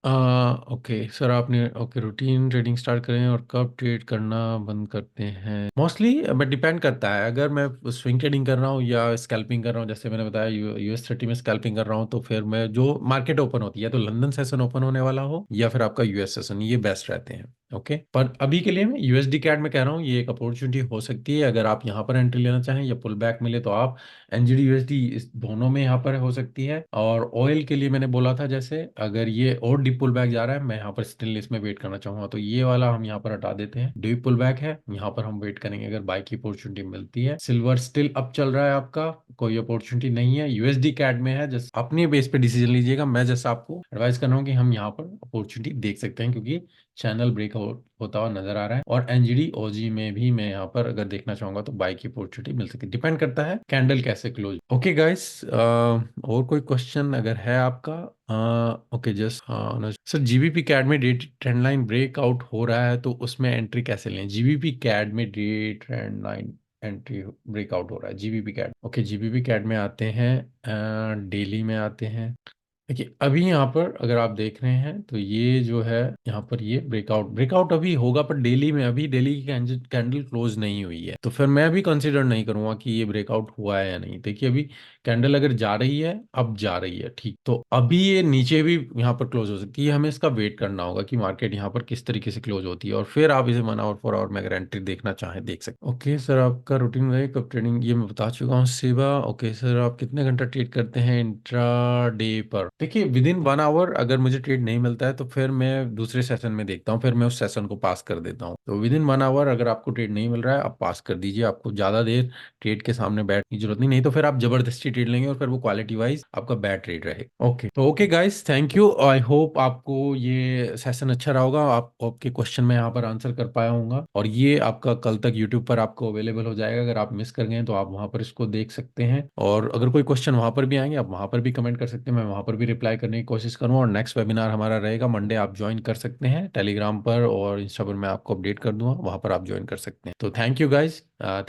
ओके सर, आपने ओके रूटीन ट्रेडिंग स्टार्ट करें और कब ट्रेड करना बंद करते हैं? मोस्टली बट डिपेंड करता है। अगर मैं स्विंग ट्रेडिंग कर रहा हूँ या स्कैल्पिंग कर रहा हूँ, जैसे मैंने बताया US 30 में स्कैल्पिंग कर रहा हूँ, तो फिर मैं जो मार्केट ओपन होती है, तो लंदन सेशन ओपन होने वाला हो या फिर आपका यूएस सेशन, ये बेस्ट रहते हैं। ओके पर अभी के लिए मैं यूएसडी कैड में कह रहा हूँ, ये एक अपॉर्चुनिटी हो सकती है। अगर आप यहाँ पर एंट्री लेना चाहें या पुल बैक मिले तो आप एनजीडी यूएसडी इस दोनों में यहाँ पर हो सकती है। और ऑयल के लिए मैंने बोला था, जैसे अगर ये और डीप पुल बैक जा रहा है, मैं यहाँ पर स्टिल इसमें वेट करना चाहूंगा, तो ये वाला हम यहाँ पर हटा देते हैं। डीप पुल बैक है, यहाँ पर हम वेट करेंगे अगर बाई की अपॉर्चुनिटी मिलती है। सिल्वर स्टिल अप चल रहा है, आपका कोई अपॉर्चुनिटी नहीं है। यूएसडी कैड में है, जैसे अपने बेस पे डिसीजन लीजिएगा। मैं जैसा आपको एडवाइस कर रहा हूँ कि हम यहाँ पर अपॉर्चुनिटी देख सकते हैं, क्योंकि चैनल ब्रेकआउट होता हुआ नजर आ रहा है, और एनजीडी ओजी में भी मैं यहाँ पर अगर देखना चाहूंगा तो बाई की अपॉर्चुनिटी मिल सकती है। डिपेंड करता है कैंडल कैसे क्लोज। ओके गाइस, और कोई क्वेश्चन अगर है आपका? Okay just sir, GBP CAD में डे ट्रेंड लाइन ब्रेकआउट हो रहा है तो उसमें एंट्री कैसे लें? जीबीपी कैड में day trend line entry breakout हो रहा है GBP CAD. Okay, GBP CAD में आते हैं, डेली में आते हैं। देखिए अभी यहाँ पर अगर आप देख रहे हैं तो ये जो है यहाँ पर ये ब्रेकआउट ब्रेकआउट अभी होगा, पर डेली में अभी डेली की कैंडल कैंडल क्लोज नहीं हुई है, तो फिर मैं भी कंसीडर नहीं करूंगा कि ये ब्रेकआउट हुआ है या नहीं। देखिए अभी कैंडल अगर जा रही है, अब जा रही है ठीक, तो अभी ये नीचे भी यहाँ पर क्लोज हो सकती है। हमें इसका वेट करना होगा कि मार्केट यहाँ पर किस तरीके से क्लोज होती है, और फिर आप इसे 1 आवर 4 आवर में अगर एंट्री देखना चाहें देख सकते। ओके सर, आपका रूटीन है कब ट्रेडिंग, ये मैं बता चुका हूँ। सेवा, ओके सर, आप कितने घंटा ट्रेड करते हैं इंट्रा डे पर? देखिए विद इन 1 आवर अगर मुझे ट्रेड नहीं मिलता है तो फिर मैं दूसरे सेशन में देखता हूँ, फिर मैं उस सेशन को पास कर देता हूँ। तो विद इन 1 आवर अगर आपको ट्रेड नहीं मिल रहा है, आप पास कर दीजिए। आपको ज्यादा देर ट्रेड के सामने बैठने की जरूरत नहीं, नहीं तो फिर आप जबरदस्ती ट्रेड लेंगे और फिर वो क्वालिटी वाइज आपका बैड ट्रेड रहेगा। ओके तो okay guys, thank you. I hope आपको ये सेशन अच्छा रहा होगा, आप आपके क्वेश्चन में यहाँ पर आंसर कर पाया होगा, और ये आपका कल तक यूट्यूब पर आपको अवेलेबल हो जाएगा। अगर आप मिस कर गए तो आप वहाँ पर इसको देख सकते हैं, और अगर कोई क्वेश्चन वहाँ पर भी आएंगे आप वहाँ पर भी कमेंट कर सकते हैं, मैं वहाँ पर भी रिप्लाई करने की कोशिश करूँगा। और नेक्स्ट वेबिनार हमारा रहेगा मंडे, आप ज्वाइन कर सकते हैं टेलीग्राम पर, और इंस्टा पर मैं आपको अपडेट कर दूंगा, वहाँ पर आप ज्वाइन कर सकते हैं। तो thank you guys,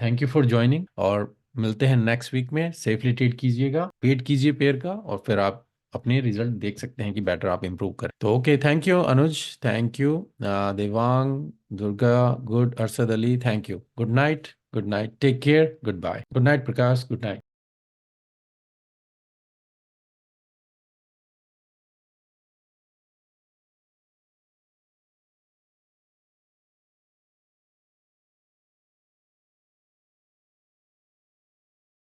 thank you for joining, और मिलते हैं नेक्स्ट वीक में। सेफली ट्रेड कीजिएगा, वेट कीजिए पेयर का, और फिर आप अपने रिजल्ट देख सकते हैं कि बेटर आप इंप्रूव करें। तो okay, thank you Anuj, thank you Devang, Durga, good, Arshad Ali, thank you. Good night, good night, take care, good bye, good night Prakash, good night.